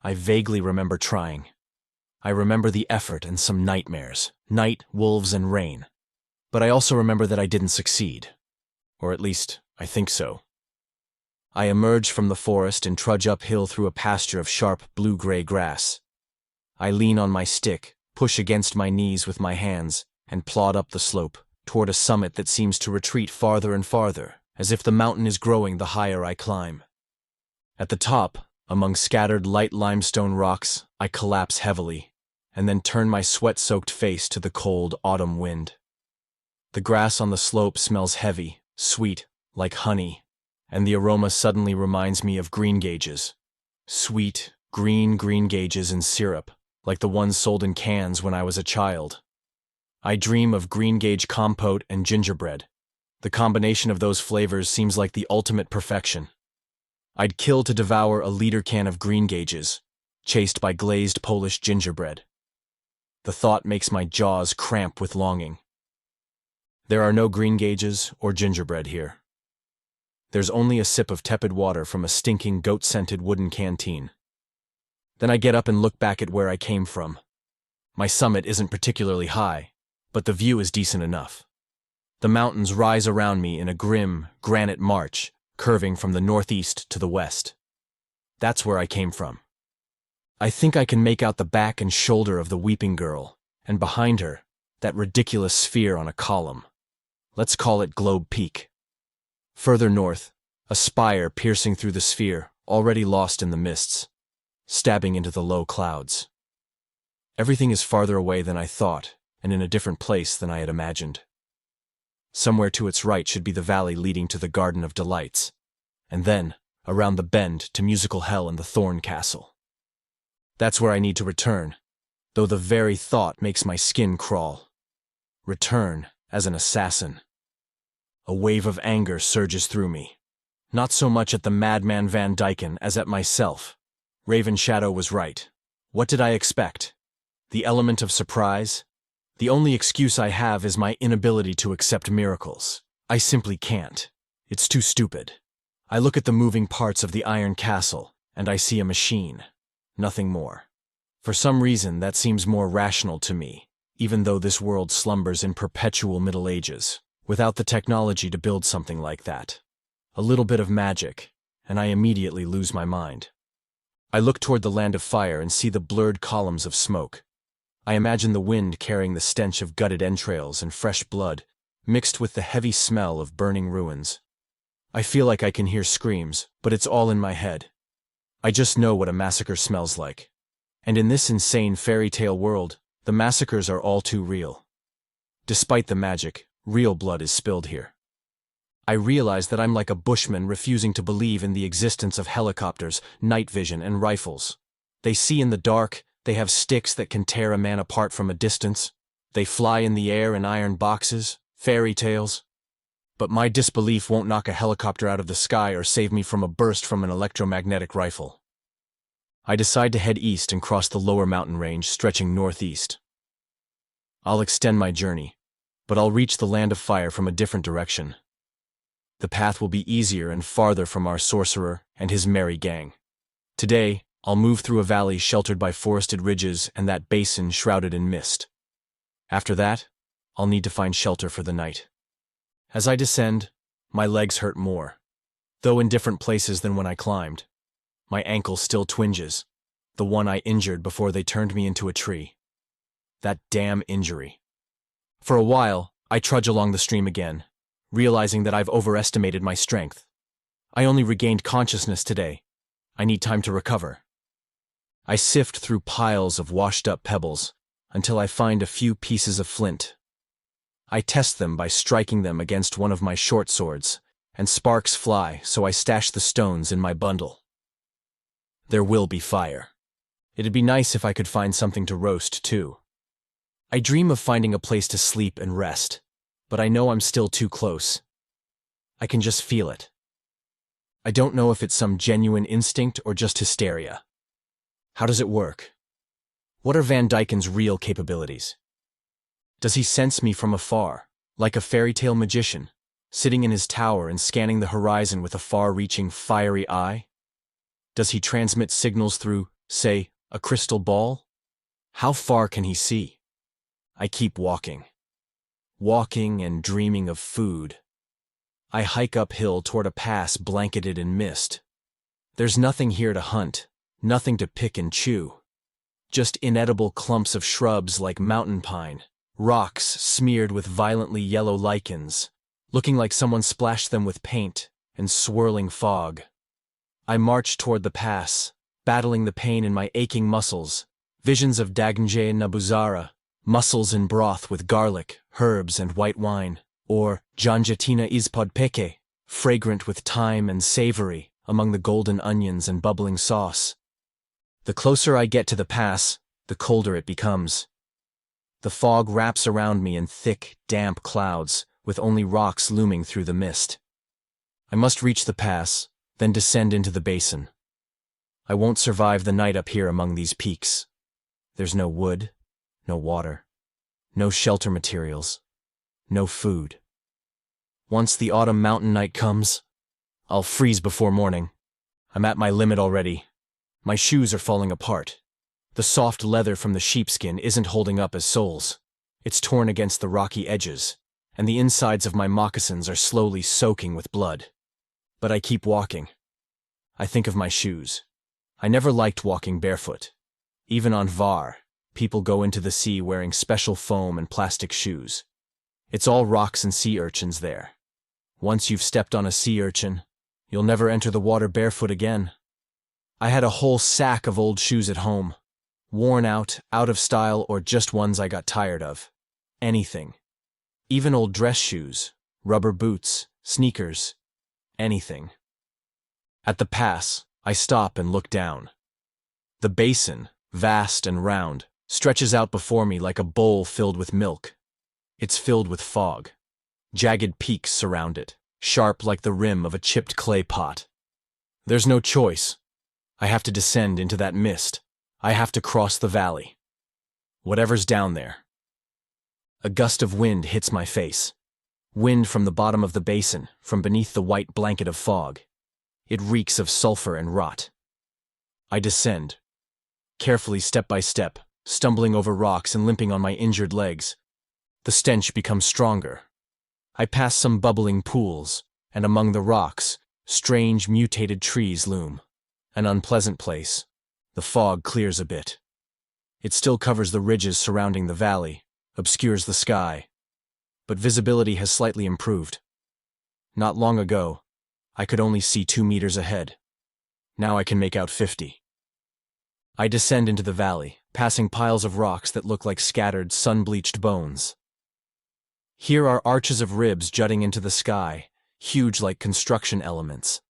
I vaguely remember trying. I remember the effort and some nightmares, night, wolves, and rain. But I also remember that I didn't succeed. Or at least, I think so. I emerge from the forest and trudge uphill through a pasture of sharp blue-gray grass. I lean on my stick, push against my knees with my hands, and plod up the slope, toward a summit that seems to retreat farther and farther, as if the mountain is growing the higher I climb. At the top, among scattered light limestone rocks, I collapse heavily, and then turn my sweat-soaked face to the cold autumn wind. The grass on the slope smells heavy, sweet, like honey, and the aroma suddenly reminds me of greengages. Sweet, green greengages in syrup, like the ones sold in cans when I was a child. I dream of greengage compote and gingerbread. The combination of those flavors seems like the ultimate perfection. I'd kill to devour a liter can of greengages, chased by glazed Polish gingerbread. The thought makes my jaws cramp with longing. There are no greengages or gingerbread here. There's only a sip of tepid water from a stinking goat-scented wooden canteen. Then I get up and look back at where I came from. My summit isn't particularly high, but the view is decent enough. The mountains rise around me in a grim, granite march, curving from the northeast to the west. That's where I came from. I think I can make out the back and shoulder of the weeping girl, and behind her, that ridiculous sphere on a column. Let's call it Globe Peak. Further north, a spire piercing through the sphere, already lost in the mists, stabbing into the low clouds. Everything is farther away than I thought, and in a different place than I had imagined. Somewhere to its right should be the valley leading to the Garden of Delights, and then, around the bend, to musical hell and the Thorn Castle. That's where I need to return, though the very thought makes my skin crawl. Return as an assassin. A wave of anger surges through me. Not so much at the madman Van Dyken as at myself. Raven Shadow was right. What did I expect? The element of surprise? The only excuse I have is my inability to accept miracles. I simply can't. It's too stupid. I look at the moving parts of the Iron Castle, and I see a machine. Nothing more. For some reason, that seems more rational to me, even though this world slumbers in perpetual Middle Ages, without the technology to build something like that. A little bit of magic, and I immediately lose my mind. I look toward the land of fire and see the blurred columns of smoke. I imagine the wind carrying the stench of gutted entrails and fresh blood, mixed with the heavy smell of burning ruins. I feel like I can hear screams, but it's all in my head. I just know what a massacre smells like. And in this insane fairy tale world, the massacres are all too real. Despite the magic, real blood is spilled here. I realize that I'm like a bushman refusing to believe in the existence of helicopters, night vision, and rifles. They see in the dark, they have sticks that can tear a man apart from a distance. They fly in the air in iron boxes, fairy tales. But my disbelief won't knock a helicopter out of the sky or save me from a burst from an electromagnetic rifle. I decide to head east and cross the lower mountain range stretching northeast. I'll extend my journey, but I'll reach the land of fire from a different direction. The path will be easier and farther from our sorcerer and his merry gang. Today, I'll move through a valley sheltered by forested ridges and that basin shrouded in mist. After that, I'll need to find shelter for the night. As I descend, my legs hurt more, though in different places than when I climbed. My ankle still twinges, the one I injured before they turned me into a tree. That damn injury. For a while, I trudge along the stream again, realizing that I've overestimated my strength. I only regained consciousness today. I need time to recover. I sift through piles of washed-up pebbles until I find a few pieces of flint. I test them by striking them against one of my short swords, and sparks fly, so I stash the stones in my bundle. There will be fire. It'd be nice if I could find something to roast, too. I dream of finding a place to sleep and rest, but I know I'm still too close. I can just feel it. I don't know if it's some genuine instinct or just hysteria. How does it work? What are Van Dyken's real capabilities? Does he sense me from afar, like a fairy tale magician, sitting in his tower and scanning the horizon with a far-reaching, fiery eye? Does he transmit signals through, say, a crystal ball? How far can he see? I keep walking. Walking and dreaming of food. I hike uphill toward a pass blanketed in mist. There's nothing here to hunt, nothing to pick and chew. Just inedible clumps of shrubs like mountain pine, rocks smeared with violently yellow lichens, looking like someone splashed them with paint, and swirling fog. I march toward the pass, battling the pain in my aching muscles, visions of Dagnje Nabuzara, mussels in broth with garlic, herbs, and white wine, or Janjatina Izpodpeke, fragrant with thyme and savory among the golden onions and bubbling sauce. The closer I get to the pass, the colder it becomes. The fog wraps around me in thick, damp clouds, with only rocks looming through the mist. I must reach the pass, then descend into the basin. I won't survive the night up here among these peaks. There's no wood, no water, no shelter materials, no food. Once the autumn mountain night comes, I'll freeze before morning. I'm at my limit already. My shoes are falling apart. The soft leather from the sheepskin isn't holding up as soles. It's torn against the rocky edges, and the insides of my moccasins are slowly soaking with blood. But I keep walking. I think of my shoes. I never liked walking barefoot. Even on Var, people go into the sea wearing special foam and plastic shoes. It's all rocks and sea urchins there. Once you've stepped on a sea urchin, you'll never enter the water barefoot again. I had a whole sack of old shoes at home. Worn out of style, or just ones I got tired of. Anything. Even old dress shoes, rubber boots, sneakers. Anything. At the pass, I stop and look down. The basin, vast and round, stretches out before me like a bowl filled with milk. It's filled with fog. Jagged peaks surround it, sharp like the rim of a chipped clay pot. There's no choice. I have to descend into that mist. I have to cross the valley. Whatever's down there. A gust of wind hits my face. Wind from the bottom of the basin, from beneath the white blanket of fog. It reeks of sulfur and rot. I descend, carefully step by step, stumbling over rocks and limping on my injured legs. The stench becomes stronger. I pass some bubbling pools, and among the rocks, strange mutated trees loom. An unpleasant place. The fog clears a bit. It still covers the ridges surrounding the valley, obscures the sky, but visibility has slightly improved. Not long ago, I could only see 2 meters ahead. Now I can make out 50. I descend into the valley, passing piles of rocks that look like scattered, sun-bleached bones. Here are arches of ribs jutting into the sky, huge like construction elements.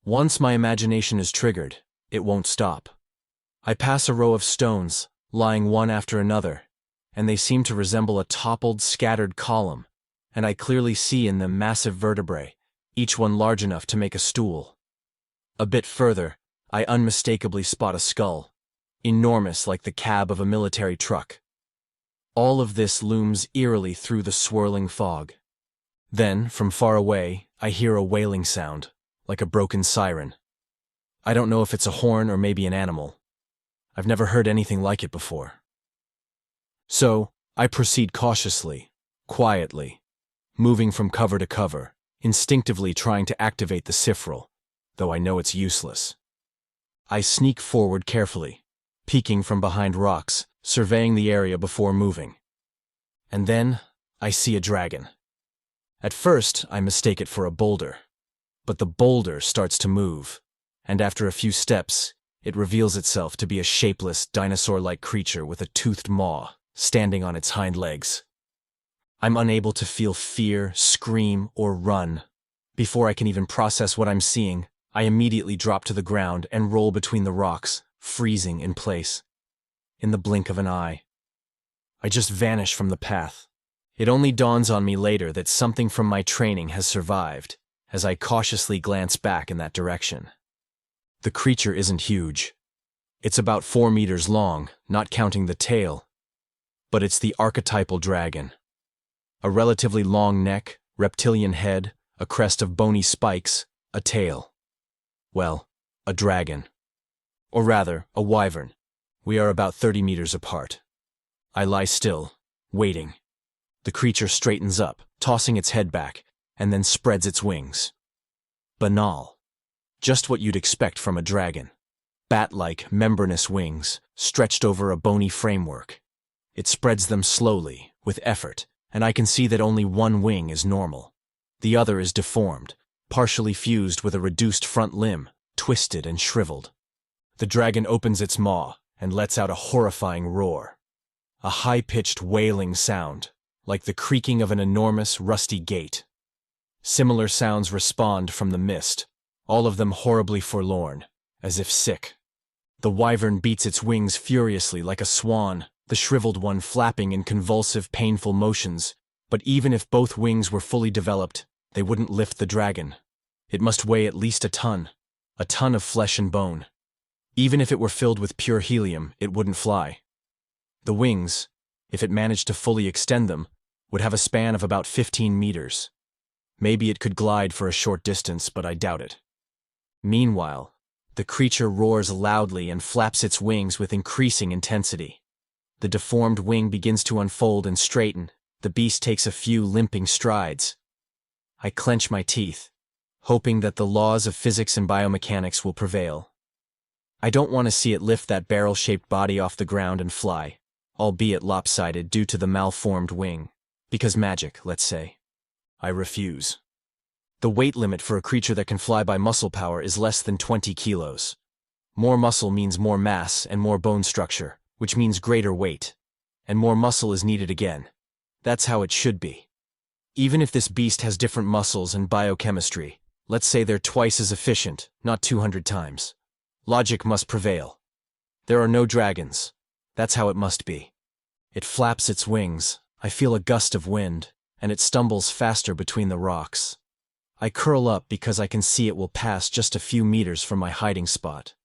Once my imagination is triggered, it won't stop. I pass a row of stones, lying one after another, and they seem to resemble a toppled, scattered column, and I clearly see in them massive vertebrae, each one large enough to make a stool. A bit further, I unmistakably spot a skull, enormous like the cab of a military truck. All of this looms eerily through the swirling fog. Then, from far away, I hear a wailing sound, like a broken siren. I don't know if it's a horn or maybe an animal. I've never heard anything like it before. So, I proceed cautiously, quietly, moving from cover to cover, instinctively trying to activate the Sifril, though I know it's useless. I sneak forward carefully, peeking from behind rocks, surveying the area before moving. And then, I see a dragon. At first, I mistake it for a boulder. But the boulder starts to move, and after a few steps, it reveals itself to be a shapeless, dinosaur-like creature with a toothed maw, standing on its hind legs. I'm unable to feel fear, scream, or run. Before I can even process what I'm seeing, I immediately drop to the ground and roll between the rocks, freezing in place. In the blink of an eye, I just vanish from the path. It only dawns on me later that something from my training has survived, as I cautiously glance back in that direction. The creature isn't huge. It's about 4 meters long, not counting the tail. But it's the archetypal dragon. A relatively long neck, reptilian head, a crest of bony spikes, a tail. Well, a dragon. Or rather, a wyvern. We are about 30 meters apart. I lie still, waiting. The creature straightens up, tossing its head back, and then spreads its wings. Banal. Just what you'd expect from a dragon. Bat-like, membranous wings, stretched over a bony framework. It spreads them slowly, with effort, and I can see that only one wing is normal. The other is deformed, partially fused with a reduced front limb, twisted and shriveled. The dragon opens its maw and lets out a horrifying roar. A high-pitched wailing sound, like the creaking of an enormous, rusty gate. Similar sounds respond from the mist, all of them horribly forlorn, as if sick. The wyvern beats its wings furiously like a swan, the shriveled one flapping in convulsive, painful motions, but even if both wings were fully developed, they wouldn't lift the dragon. It must weigh at least a ton of flesh and bone. Even if it were filled with pure helium, it wouldn't fly. The wings, if it managed to fully extend them, would have a span of about 15 meters. Maybe it could glide for a short distance, but I doubt it. Meanwhile, the creature roars loudly and flaps its wings with increasing intensity. The deformed wing begins to unfold and straighten. The beast takes a few limping strides. I clench my teeth, hoping that the laws of physics and biomechanics will prevail. I don't want to see it lift that barrel-shaped body off the ground and fly, albeit lopsided due to the malformed wing. Because magic, let's say. I refuse. The weight limit for a creature that can fly by muscle power is less than 20 kilos. More muscle means more mass and more bone structure, which means greater weight. And more muscle is needed again. That's how it should be. Even if this beast has different muscles and biochemistry, let's say they're twice as efficient, not 200 times. Logic must prevail. There are no dragons. That's how it must be. It flaps its wings. I feel a gust of wind, and it stumbles faster between the rocks. I curl up because I can see it will pass just a few meters from my hiding spot.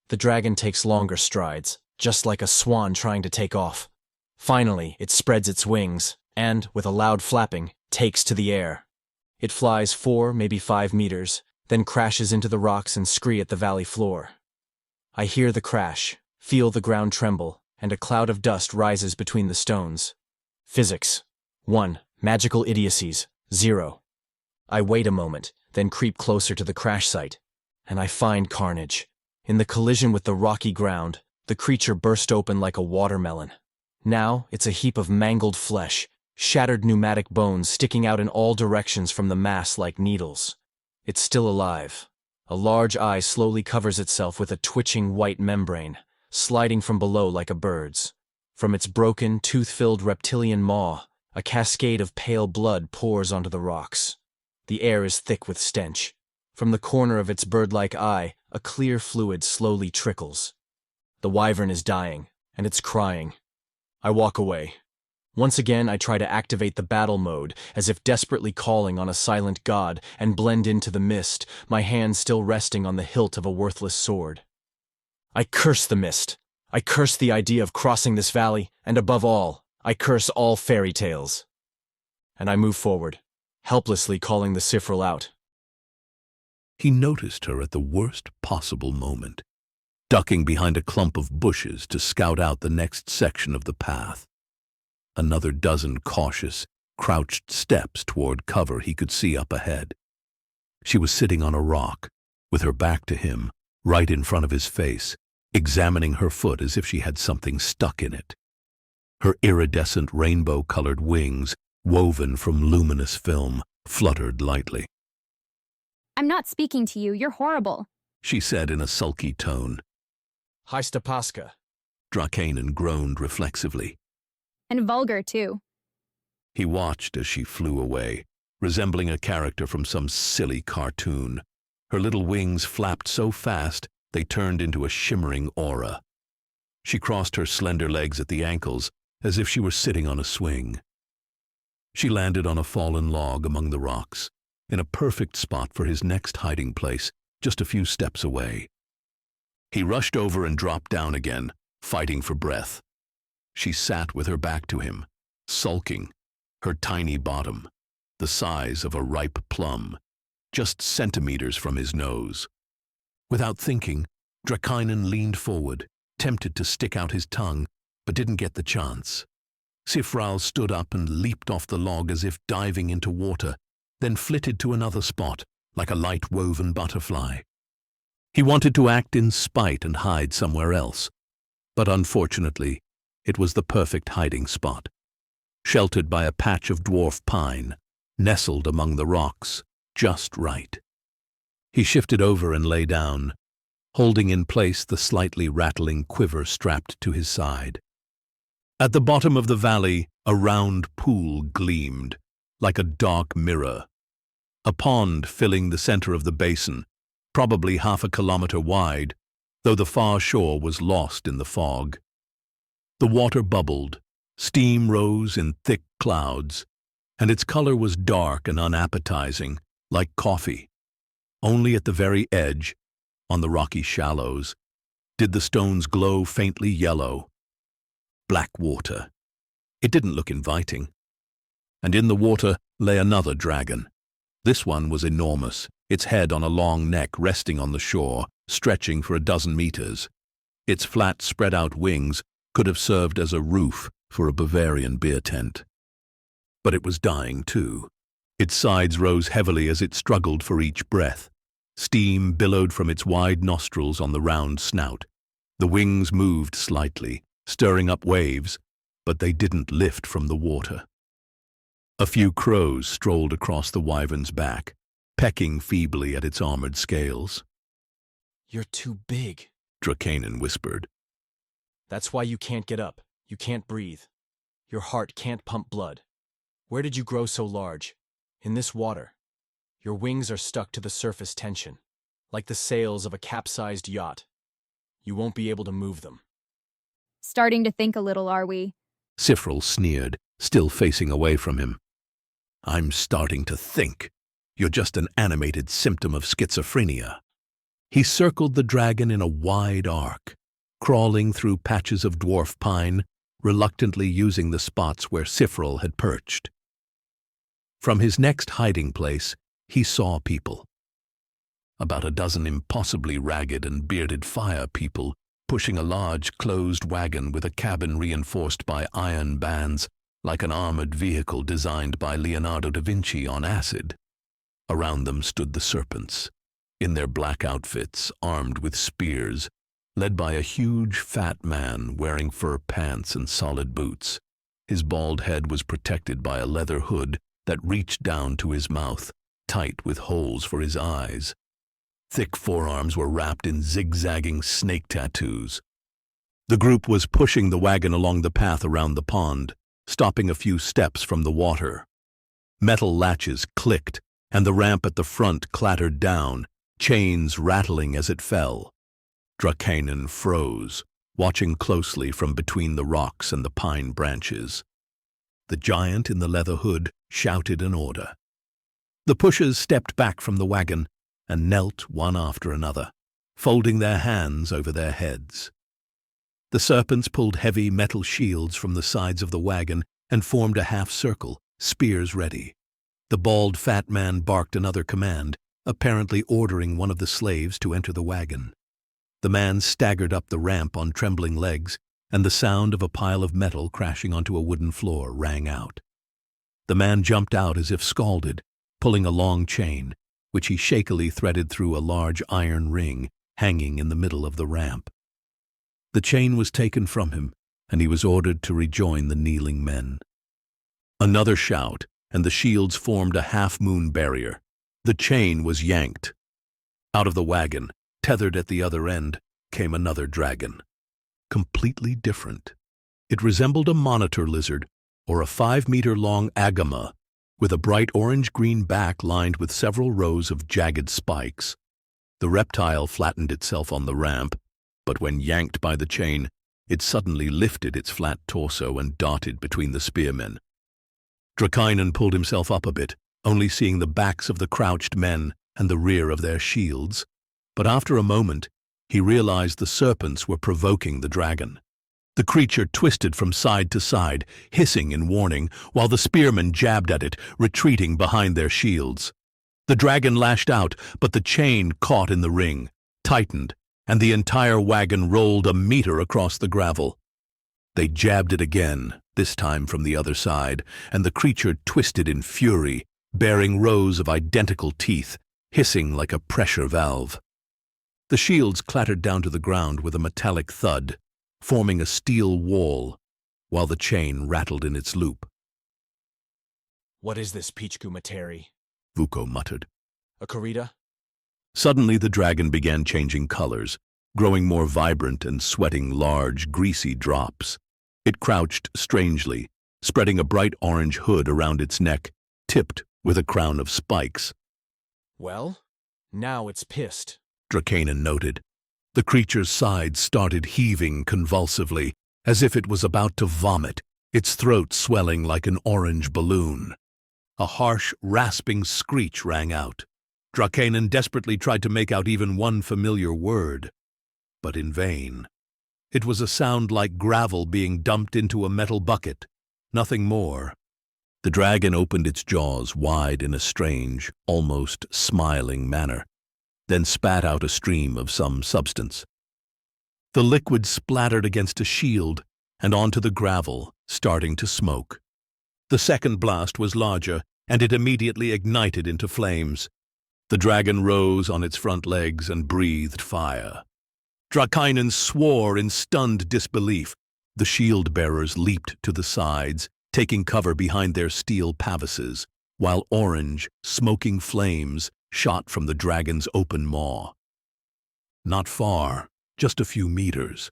The dragon takes longer strides, just like a swan trying to take off. Finally, it spreads its wings, and, with a loud flapping, takes to the air. It flies 4, maybe 5 meters, then crashes into the rocks and scree at the valley floor. I hear the crash, feel the ground tremble, and a cloud of dust rises between the stones. Physics. 1. Magical idiocies. 0. I wait a moment, then creep closer to the crash site, and I find carnage. In the collision with the rocky ground, the creature burst open like a watermelon. Now, it's a heap of mangled flesh, shattered pneumatic bones sticking out in all directions from the mass like needles. It's still alive. A large eye slowly covers itself with a twitching white membrane, sliding from below like a bird's. From its broken, tooth-filled reptilian maw, a cascade of pale blood pours onto the rocks. The air is thick with stench. From the corner of its bird-like eye, a clear fluid slowly trickles. The wyvern is dying, and it's crying. I walk away. Once again, I try to activate the battle mode, as if desperately calling on a silent god, and blend into the mist, my hand still resting on the hilt of a worthless sword. I curse the mist. I curse the idea of crossing this valley, and above all, I curse all fairy tales. And I move forward, helplessly calling the Sifril out. He noticed her at the worst possible moment, ducking behind a clump of bushes to scout out the next section of the path. Another dozen cautious, crouched steps toward cover he could see up ahead. She was sitting on a rock, with her back to him, right in front of his face, examining her foot as if she had something stuck in it. Her iridescent rainbow-colored wings, woven from luminous film, fluttered lightly. I'm not speaking to you, you're horrible. She said in a sulky tone. Hi, Stepaska. Drakanen groaned reflexively. And vulgar, too. He watched as she flew away, resembling a character from some silly cartoon. Her little wings flapped so fast they turned into a shimmering aura. She crossed her slender legs at the ankles as if she were sitting on a swing. She landed on a fallen log among the rocks, in a perfect spot for his next hiding place, just a few steps away. He rushed over and dropped down again, fighting for breath. She sat with her back to him, sulking, her tiny bottom, the size of a ripe plum, just centimeters from his nose. Without thinking, Dracainen leaned forward, tempted to stick out his tongue, but didn't get the chance. Sifral stood up and leaped off the log as if diving into water, then flitted to another spot, like a light-woven butterfly. He wanted to act in spite and hide somewhere else, but unfortunately, it was the perfect hiding spot. Sheltered by a patch of dwarf pine, nestled among the rocks, just right. He shifted over and lay down, holding in place the slightly rattling quiver strapped to his side. At the bottom of the valley, a round pool gleamed, like a dark mirror. A pond filling the center of the basin, probably half a kilometer wide, though the far shore was lost in the fog. The water bubbled, steam rose in thick clouds, and its color was dark and unappetizing, like coffee. Only at the very edge, on the rocky shallows, did the stones glow faintly yellow. Black water. It didn't look inviting. And in the water lay another dragon. This one was enormous, its head on a long neck resting on the shore, stretching for a dozen meters. Its flat, spread-out wings could have served as a roof for a Bavarian beer tent. But it was dying too. Its sides rose heavily as it struggled for each breath. Steam billowed from its wide nostrils on the round snout. The wings moved slightly, stirring up waves, but they didn't lift from the water. A few crows strolled across the wyvern's back, pecking feebly at its armored scales. "You're too big," Dracainen whispered. "That's why you can't get up. You can't breathe. Your heart can't pump blood. Where did you grow so large? In this water. Your wings are stuck to the surface tension, like the sails of a capsized yacht. You won't be able to move them." Starting to think a little, are we? Sifral sneered, still facing away from him. "I'm starting to think. You're just an animated symptom of schizophrenia." He circled the dragon in a wide arc, crawling through patches of dwarf pine, reluctantly using the spots where Sifral had perched. From his next hiding place, he saw people. About a dozen impossibly ragged and bearded fire people pushing a large closed wagon with a cabin reinforced by iron bands, like an armored vehicle designed by Leonardo da Vinci on acid. Around them stood the serpents, in their black outfits, armed with spears, led by a huge fat man wearing fur pants and solid boots. His bald head was protected by a leather hood that reached down to his mouth, tight with holes for his eyes. Thick forearms were wrapped in zigzagging snake tattoos. The group was pushing the wagon along the path around the pond, stopping a few steps from the water. Metal latches clicked, and the ramp at the front clattered down, chains rattling as it fell. Dracainen froze, watching closely from between the rocks and the pine branches. The giant in the leather hood shouted an order. The pushers stepped back from the wagon and knelt one after another, folding their hands over their heads. The serpents pulled heavy metal shields from the sides of the wagon and formed a half-circle, spears ready. The bald fat man barked another command, apparently ordering one of the slaves to enter the wagon. The man staggered up the ramp on trembling legs, and the sound of a pile of metal crashing onto a wooden floor rang out. The man jumped out as if scalded, pulling a long chain, which he shakily threaded through a large iron ring hanging in the middle of the ramp. The chain was taken from him, and he was ordered to rejoin the kneeling men. Another shout, and the shields formed a half-moon barrier. The chain was yanked. Out of the wagon, tethered at the other end, came another dragon. Completely different. It resembled a monitor lizard, or a 5-meter-long agama, with a bright orange-green back lined with several rows of jagged spikes. The reptile flattened itself on the ramp, but when yanked by the chain, it suddenly lifted its flat torso and darted between the spearmen. Dracainen pulled himself up a bit, only seeing the backs of the crouched men and the rear of their shields, but after a moment, he realized the serpents were provoking the dragon. The creature twisted from side to side, hissing in warning, while the spearmen jabbed at it, retreating behind their shields. The dragon lashed out, but the chain caught in the ring, tightened, and the entire wagon rolled a meter across the gravel. They jabbed it again, this time from the other side, and the creature twisted in fury, bearing rows of identical teeth, hissing like a pressure valve. The shields clattered down to the ground with a metallic thud, forming a steel wall, while the chain rattled in its loop. What is this, Peachkumateri? Vuko muttered. A corrida? Suddenly the dragon began changing colors, growing more vibrant and sweating large, greasy drops. It crouched strangely, spreading a bright orange hood around its neck, tipped with a crown of spikes. Well, now it's pissed, Dracainen noted. The creature's sides started heaving convulsively, as if it was about to vomit, its throat swelling like an orange balloon. A harsh, rasping screech rang out. Dracainen desperately tried to make out even one familiar word, but in vain. It was a sound like gravel being dumped into a metal bucket, nothing more. The dragon opened its jaws wide in a strange, almost smiling manner, then spat out a stream of some substance. The liquid splattered against a shield and onto the gravel, starting to smoke. The second blast was larger, and it immediately ignited into flames. The dragon rose on its front legs and breathed fire. Dracainen swore in stunned disbelief. The shield-bearers leaped to the sides, taking cover behind their steel pavises, while orange, smoking flames shot from the dragon's open maw. Not far, just a few meters.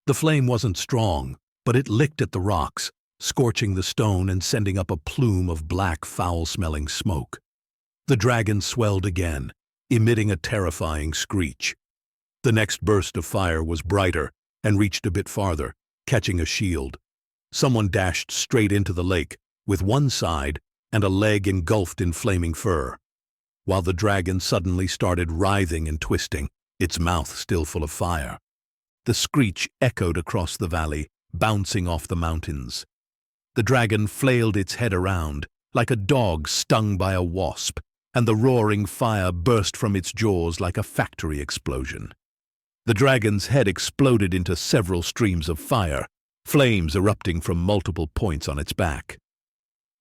The flame wasn't strong, but it licked at the rocks, scorching the stone and sending up a plume of black, foul-smelling smoke. The dragon swelled again, emitting a terrifying screech. The next burst of fire was brighter and reached a bit farther, catching a shield. Someone dashed straight into the lake, with one side and a leg engulfed in flaming fur, while the dragon suddenly started writhing and twisting, its mouth still full of fire. The screech echoed across the valley, bouncing off the mountains. The dragon flailed its head around, like a dog stung by a wasp, and the roaring fire burst from its jaws like a factory explosion. The dragon's head exploded into several streams of fire, flames erupting from multiple points on its back.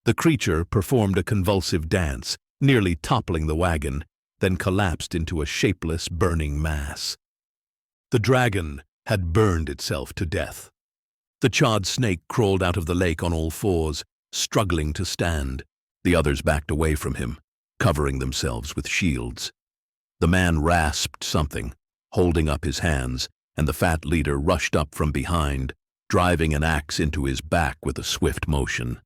The creature performed a convulsive dance, nearly toppling the wagon, then collapsed into a shapeless, burning mass. The dragon had burned itself to death. The charred snake crawled out of the lake on all fours, struggling to stand. The others backed away from him, covering themselves with shields. The man rasped something, holding up his hands, and the fat leader rushed up from behind, driving an axe into his back with a swift motion.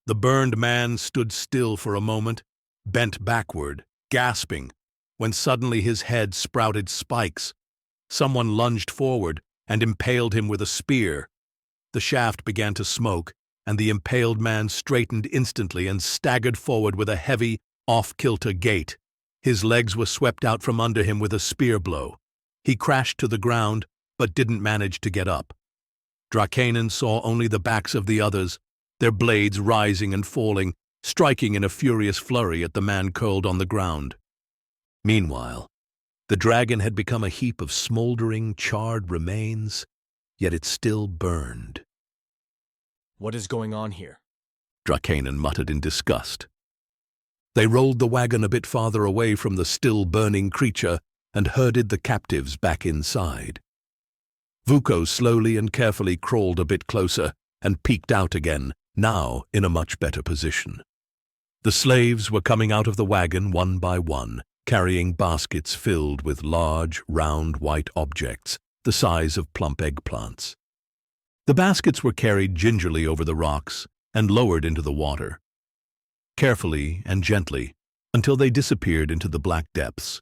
The burned man stood still for a moment, bent backward, gasping, when suddenly his head sprouted spikes. Someone lunged forward and impaled him with a spear. The shaft began to smoke, and the impaled man straightened instantly and staggered forward with a heavy, off-kilter gait. His legs were swept out from under him with a spear blow. He crashed to the ground, but didn't manage to get up. Dracainen saw only the backs of the others, their blades rising and falling, striking in a furious flurry at the man curled on the ground. Meanwhile, the dragon had become a heap of smoldering, charred remains, yet it still burned. What is going on here? Dracainen muttered in disgust. They rolled the wagon a bit farther away from the still-burning creature and herded the captives back inside. Vuko slowly and carefully crawled a bit closer and peeked out again, now in a much better position. The slaves were coming out of the wagon one by one, carrying baskets filled with large, round, white objects, the size of plump eggplants. The baskets were carried gingerly over the rocks and lowered into the water, carefully and gently, until they disappeared into the black depths.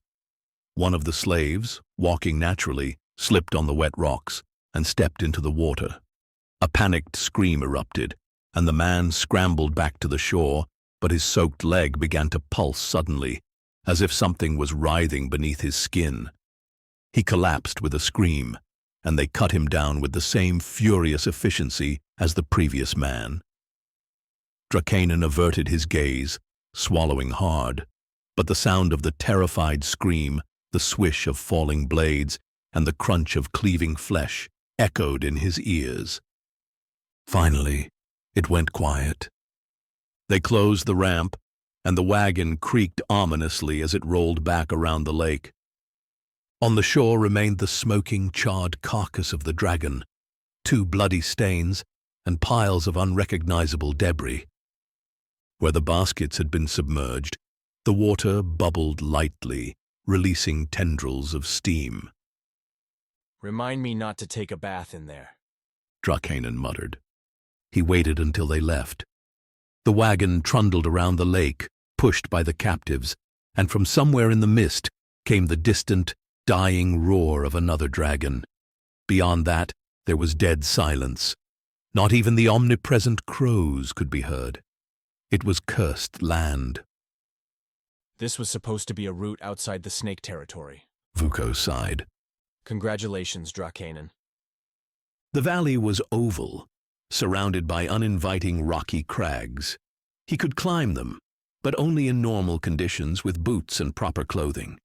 One of the slaves, walking naturally, slipped on the wet rocks and stepped into the water. A panicked scream erupted, and the man scrambled back to the shore, but his soaked leg began to pulse suddenly, as if something was writhing beneath his skin. He collapsed with a scream, and they cut him down with the same furious efficiency as the previous man. Drakanen averted his gaze, swallowing hard, but the sound of the terrified scream, the swish of falling blades, and the crunch of cleaving flesh echoed in his ears. Finally, it went quiet. They closed the ramp, and the wagon creaked ominously as it rolled back around the lake. On the shore remained the smoking, charred carcass of the dragon, 2 bloody stains, and piles of unrecognizable debris. Where the baskets had been submerged, the water bubbled lightly, releasing tendrils of steam. Remind me not to take a bath in there. Drakanen muttered. He waited until they left. The wagon trundled around the lake, pushed by the captives, and from somewhere in the mist came the distant, dying roar of another dragon. Beyond that, there was dead silence. Not even the omnipresent crows could be heard. It was cursed land. This was supposed to be a route outside the snake territory. Vuko sighed. Congratulations, Drakanen. The valley was oval, surrounded by uninviting rocky crags. He could climb them, but only in normal conditions with boots and proper clothing.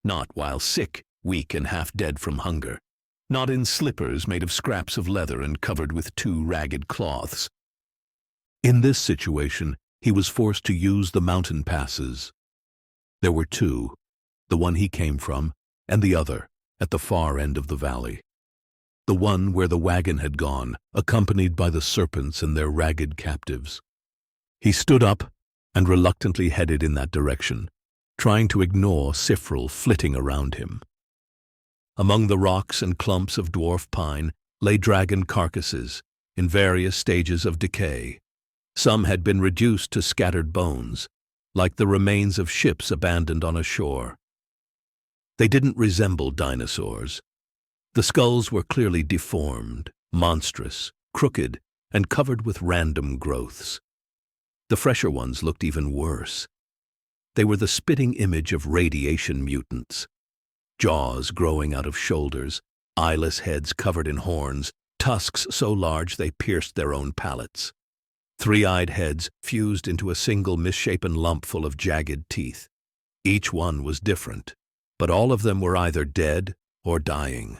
Not while sick, weak, and half dead from hunger. Not in slippers made of scraps of leather and covered with 2 ragged cloths. In this situation, he was forced to use the mountain passes. There were 2, the one he came from, and the other, at the far end of the valley. The one where the wagon had gone, accompanied by the serpents and their ragged captives. He stood up and reluctantly headed in that direction, trying to ignore Sifril flitting around him. Among the rocks and clumps of dwarf pine lay dragon carcasses in various stages of decay. Some had been reduced to scattered bones, like the remains of ships abandoned on a shore. They didn't resemble dinosaurs. The skulls were clearly deformed, monstrous, crooked, and covered with random growths. The fresher ones looked even worse. They were the spitting image of radiation mutants. Jaws growing out of shoulders, eyeless heads covered in horns, tusks so large they pierced their own palates. 3-eyed heads fused into a single misshapen lump full of jagged teeth. Each one was different, but all of them were either dead or dying.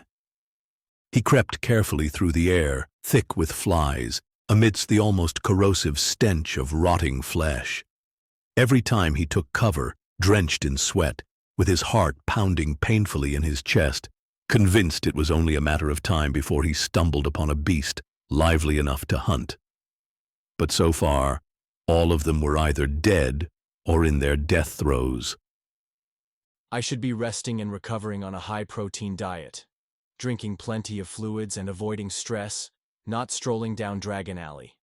He crept carefully through the air, thick with flies, amidst the almost corrosive stench of rotting flesh. Every time he took cover, drenched in sweat, with his heart pounding painfully in his chest, convinced it was only a matter of time before he stumbled upon a beast lively enough to hunt. But so far, all of them were either dead or in their death throes. I should be resting and recovering on a high-protein diet, drinking plenty of fluids and avoiding stress, not strolling down Dragon Alley.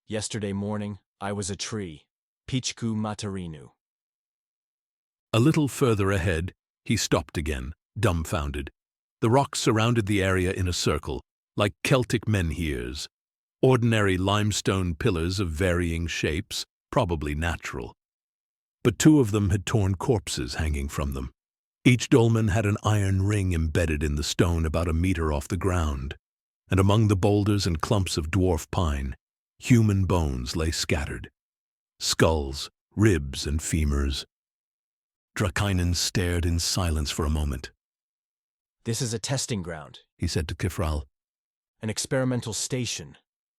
Yesterday morning, I was a tree. Pichku Matarinu. A little further ahead, he stopped again, dumbfounded. The rocks surrounded the area in a circle, like Celtic menhirs. Ordinary limestone pillars of varying shapes, probably natural. But 2 of them had torn corpses hanging from them. Each dolmen had an iron ring embedded in the stone about a meter off the ground, and among the boulders and clumps of dwarf pine, human bones lay scattered. Skulls, ribs, and femurs. Drakanen stared in silence for a moment. This is a testing ground, He said to Kifral. an experimental station.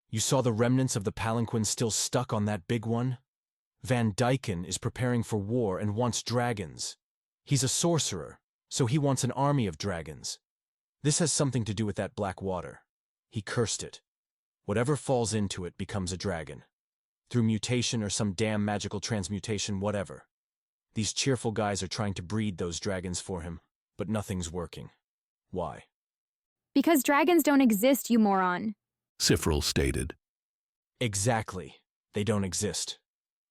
You saw the remnants of the palanquin still stuck on that big one? Van Dyken is preparing for war and wants dragons. He's a sorcerer, so he wants an army of dragons. This has something to do with that black water. He cursed it. Whatever falls into it becomes a dragon. Through mutation or some damn magical transmutation, whatever. These cheerful guys are trying to breed those dragons for him, but nothing's working. Why? Because dragons don't exist, you moron. Sifril stated. Exactly. They don't exist.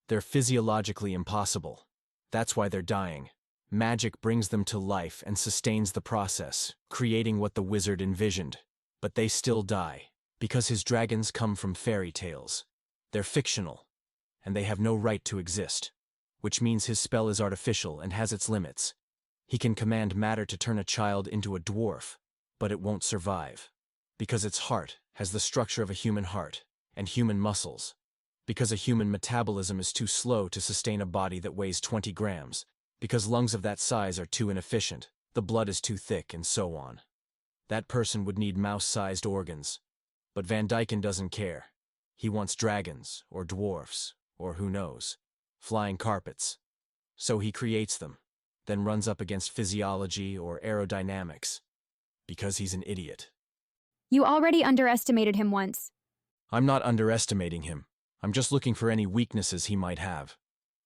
They're physiologically impossible. That's why they're dying. Magic brings them to life and sustains the process, creating what the wizard envisioned. But they still die, because his dragons come from fairy tales. They're fictional, and they have no right to exist, which means his spell is artificial and has its limits. He can command matter to turn a child into a dwarf, but it won't survive, because its heart has the structure of a human heart and human muscles, because a human metabolism is too slow to sustain a body that weighs 20 grams, because lungs of that size are too inefficient, the blood is too thick, and so on. That person would need mouse-sized organs. But Van Dyken doesn't care. He wants dragons, or dwarfs, or who knows, flying carpets. So he creates them, then runs up against physiology or aerodynamics, because he's an idiot. You already underestimated him once. I'm not underestimating him. I'm just looking for any weaknesses he might have.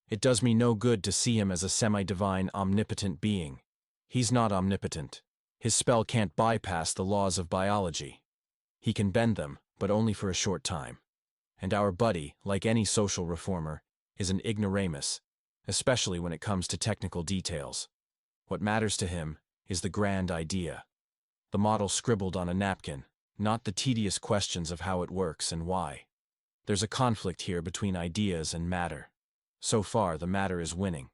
It does me no good to see him as a semi-divine, omnipotent being. He's not omnipotent. His spell can't bypass the laws of biology. He can bend them, but only for a short time. And our buddy, like any social reformer, is an ignoramus, especially when it comes to technical details. What matters to him is the grand idea. The model scribbled on a napkin, not the tedious questions of how it works and why. There's a conflict here between ideas and matter. So far, the matter is winning.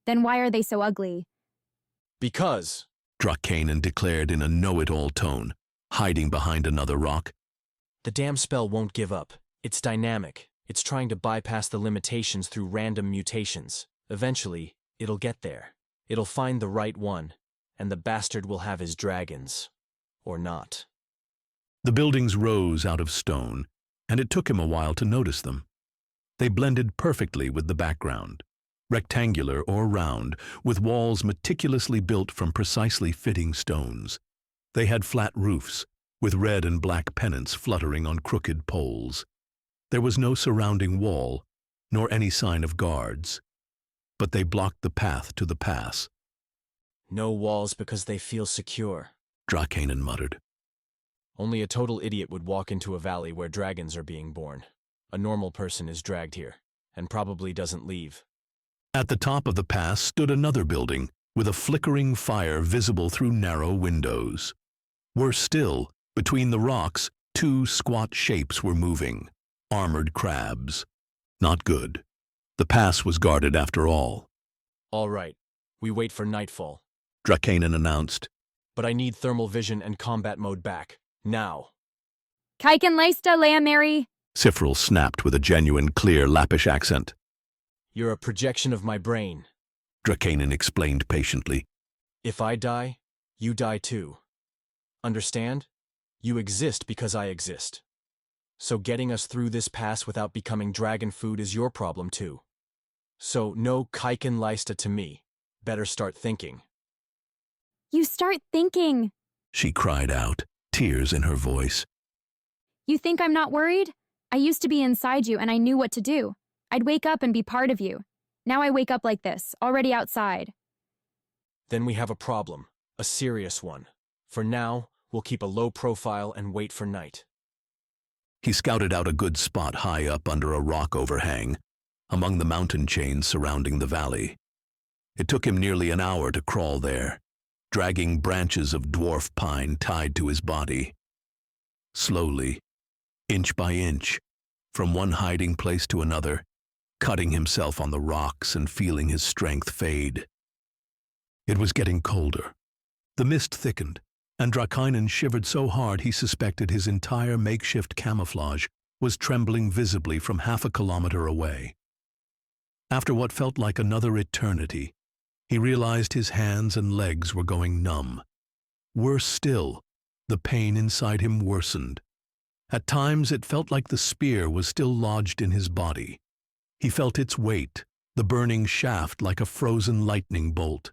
Then why are they so ugly? Because, Drakanen declared in a know-it-all tone, hiding behind another rock. the damn spell won't give up. It's dynamic. It's trying to bypass the limitations through random mutations. Eventually, it'll get there. It'll find the right one, and the bastard will have his dragons. Or not. The buildings rose out of stone, and it took him a while to notice them. They blended perfectly with the background, rectangular or round, with walls meticulously built from precisely fitting stones. They had flat roofs, with red and black pennants fluttering on crooked poles. There was no surrounding wall, nor any sign of guards, but they blocked the path to the pass. No walls because they feel secure. Drakanen muttered. Only a total idiot would walk into a valley where dragons are being born. A normal person is dragged here, and probably doesn't leave. At the top of the pass stood another building, with a flickering fire visible through narrow windows. Worse still, between the rocks, two squat shapes were moving, armored crabs. Not good. The pass was guarded after all. All right, we wait for nightfall. Drakanen announced. But I need thermal vision and combat mode back. Now. Kaiken leista Lea Mary. Sifril snapped with a genuine, clear Lappish accent. You're a projection of my brain. Drakanen explained patiently. If I die, you die too. Understand? You exist because I exist. So getting us through this pass without becoming dragon food is your problem too. So no Kaiken leista to me. Better start thinking. You start thinking. She cried out, tears in her voice. You think I'm not worried? I used to be inside you and I knew what to do. I'd wake up and be part of you. Now I wake up like this, already outside. Then we have a problem, a serious one. For now, we'll keep a low profile and wait for night. He scouted out a good spot high up under a rock overhang, among the mountain chains surrounding the valley. It took him nearly an hour to crawl there, dragging branches of dwarf pine tied to his body. Slowly, inch by inch, from one hiding place to another, cutting himself on the rocks and feeling his strength fade. It was getting colder. The mist thickened, and Drakanen shivered so hard he suspected his entire makeshift camouflage was trembling visibly from 1/2 kilometer away. After what felt like another eternity, he realized his hands and legs were going numb. Worse still, the pain inside him worsened. At times it felt like the spear was still lodged in his body. He felt its weight, the burning shaft like a frozen lightning bolt.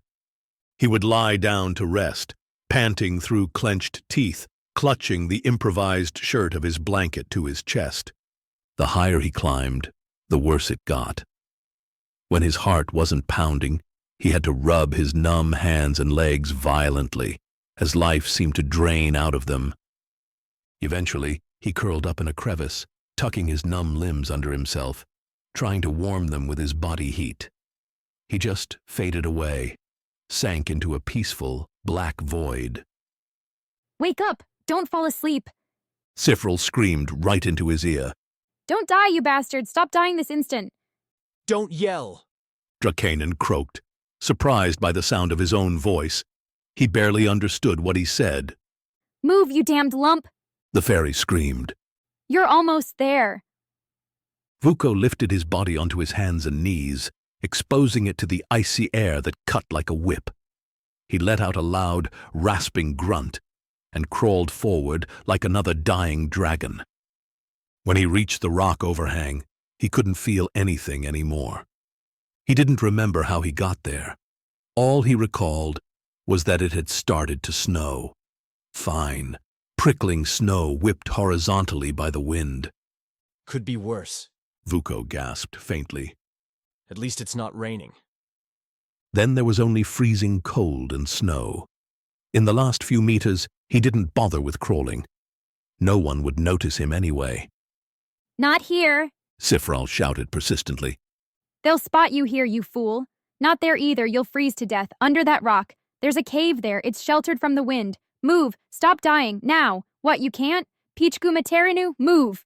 He would lie down to rest, panting through clenched teeth, clutching the improvised shirt of his blanket to his chest. The higher he climbed, the worse it got. When his heart wasn't pounding, he had to rub his numb hands and legs violently, as life seemed to drain out of them. Eventually, he curled up in a crevice, tucking his numb limbs under himself, trying to warm them with his body heat. He just faded away, sank into a peaceful, black void. Wake up! Don't fall asleep! Sifril screamed right into his ear. Don't die, you bastard! Stop dying this instant! Don't yell! Drakanen croaked, surprised by the sound of his own voice. He barely understood what he said. Move, you damned lump! The fairy screamed. You're almost there! Vuko lifted his body onto his hands and knees, exposing it to the icy air that cut like a whip. He let out a loud, rasping grunt and crawled forward like another dying dragon. When he reached the rock overhang, he couldn't feel anything anymore. He didn't remember how he got there. All he recalled was that it had started to snow. Fine, prickling snow whipped horizontally by the wind. Could be worse. Vuko gasped faintly. At least it's not raining. Then there was only freezing cold and snow. In the last few meters, he didn't bother with crawling. No one would notice him anyway. Not here! Sifril shouted persistently. They'll spot you here, you fool. Not there either, you'll freeze to death, under that rock. There's a cave there, it's sheltered from the wind. Move, stop dying, now. What, you can't? Pichku Materinu, move!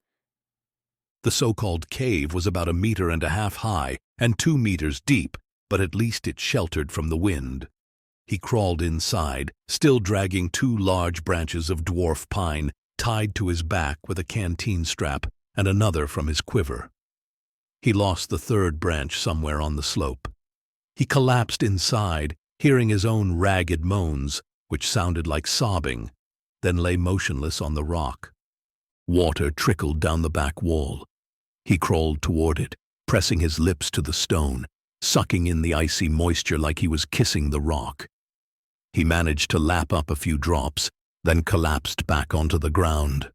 The so-called cave was about 1.5 meters high and 2 meters deep, but at least it sheltered from the wind. He crawled inside, still dragging 2 large branches of dwarf pine tied to his back with a canteen strap and another from his quiver. He lost the 3rd branch somewhere on the slope. He collapsed inside, hearing his own ragged moans, which sounded like sobbing, then lay motionless on the rock. Water trickled down the back wall. He crawled toward it, pressing his lips to the stone, sucking in the icy moisture like he was kissing the rock. He managed to lap up a few drops, then collapsed back onto the ground.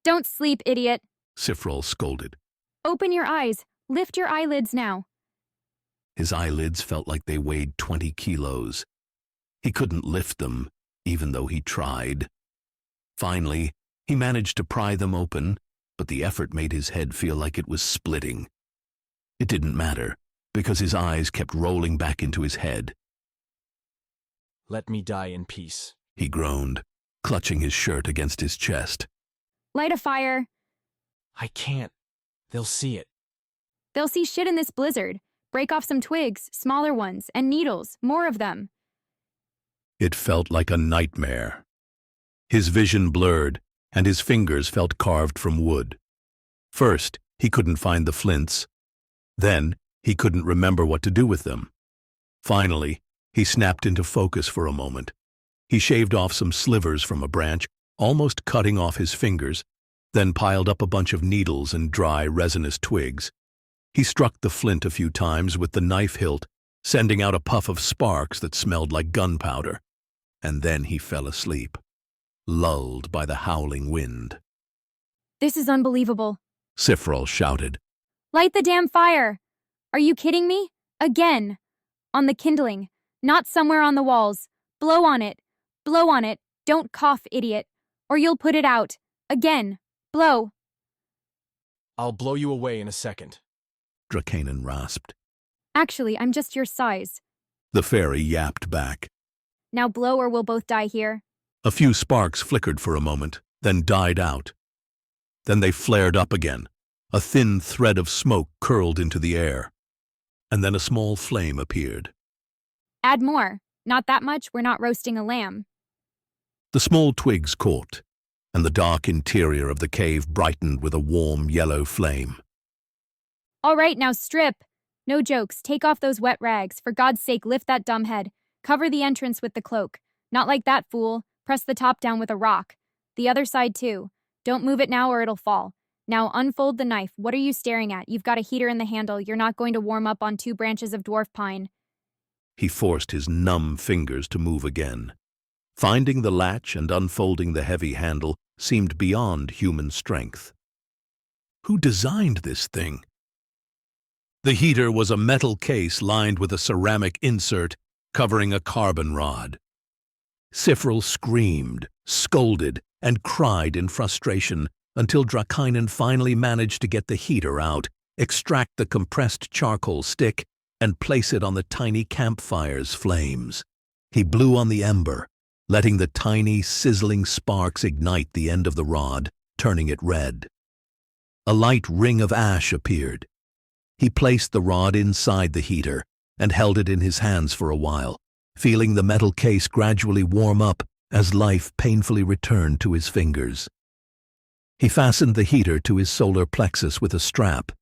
Don't sleep, idiot! Sifril scolded. Open your eyes. Lift your eyelids now. His eyelids felt like they weighed 20 kilos. He couldn't lift them, even though he tried. Finally, he managed to pry them open, but the effort made his head feel like it was splitting. It didn't matter, because his eyes kept rolling back into his head. Let me die in peace. He groaned, clutching his shirt against his chest. Light a fire. I can't. They'll see it. They'll see shit in this blizzard. Break off some twigs, smaller ones, and needles, more of them. It felt like a nightmare. His vision blurred, and his fingers felt carved from wood. First, he couldn't find the flints. Then, he couldn't remember what to do with them. Finally, he snapped into focus for a moment. He shaved off some slivers from a branch, almost cutting off his fingers, then piled up a bunch of needles and dry, resinous twigs. He struck the flint a few times with the knife hilt, sending out a puff of sparks that smelled like gunpowder. And then he fell asleep, lulled by the howling wind. This is unbelievable. Sifril shouted. Light the damn fire! Are you kidding me? Again! On the kindling, not somewhere on the walls. Blow on it. Blow on it. Don't cough, idiot. Or you'll put it out. Again. Blow. I'll blow you away in a second. Drakanen rasped. Actually, I'm just your size. The fairy yapped back. Now blow or we'll both die here. A few sparks flickered for a moment, then died out. Then they flared up again. A thin thread of smoke curled into the air. And then a small flame appeared. Add more. Not that much, we're not roasting a lamb. The small twigs caught, and the dark interior of the cave brightened with a warm yellow flame. All right, now strip. No jokes, take off those wet rags. For God's sake, lift that dumb head. Cover the entrance with the cloak. Not like that, fool. Press the top down with a rock. The other side, too. Don't move it now or it'll fall. Now unfold the knife. What are you staring at? You've got a heater in the handle. You're not going to warm up on 2 branches of dwarf pine. He forced his numb fingers to move again. Finding the latch and unfolding the heavy handle seemed beyond human strength. Who designed this thing? The heater was a metal case lined with a ceramic insert covering a carbon rod. Sifril screamed, scolded, and cried in frustration until Drakanen finally managed to get the heater out, extract the compressed charcoal stick, and place it on the tiny campfire's flames. He blew on the ember, letting the tiny, sizzling sparks ignite the end of the rod, turning it red. A light ring of ash appeared. He placed the rod inside the heater and held it in his hands for a while, feeling the metal case gradually warm up as life painfully returned to his fingers. He fastened the heater to his solar plexus with a strap.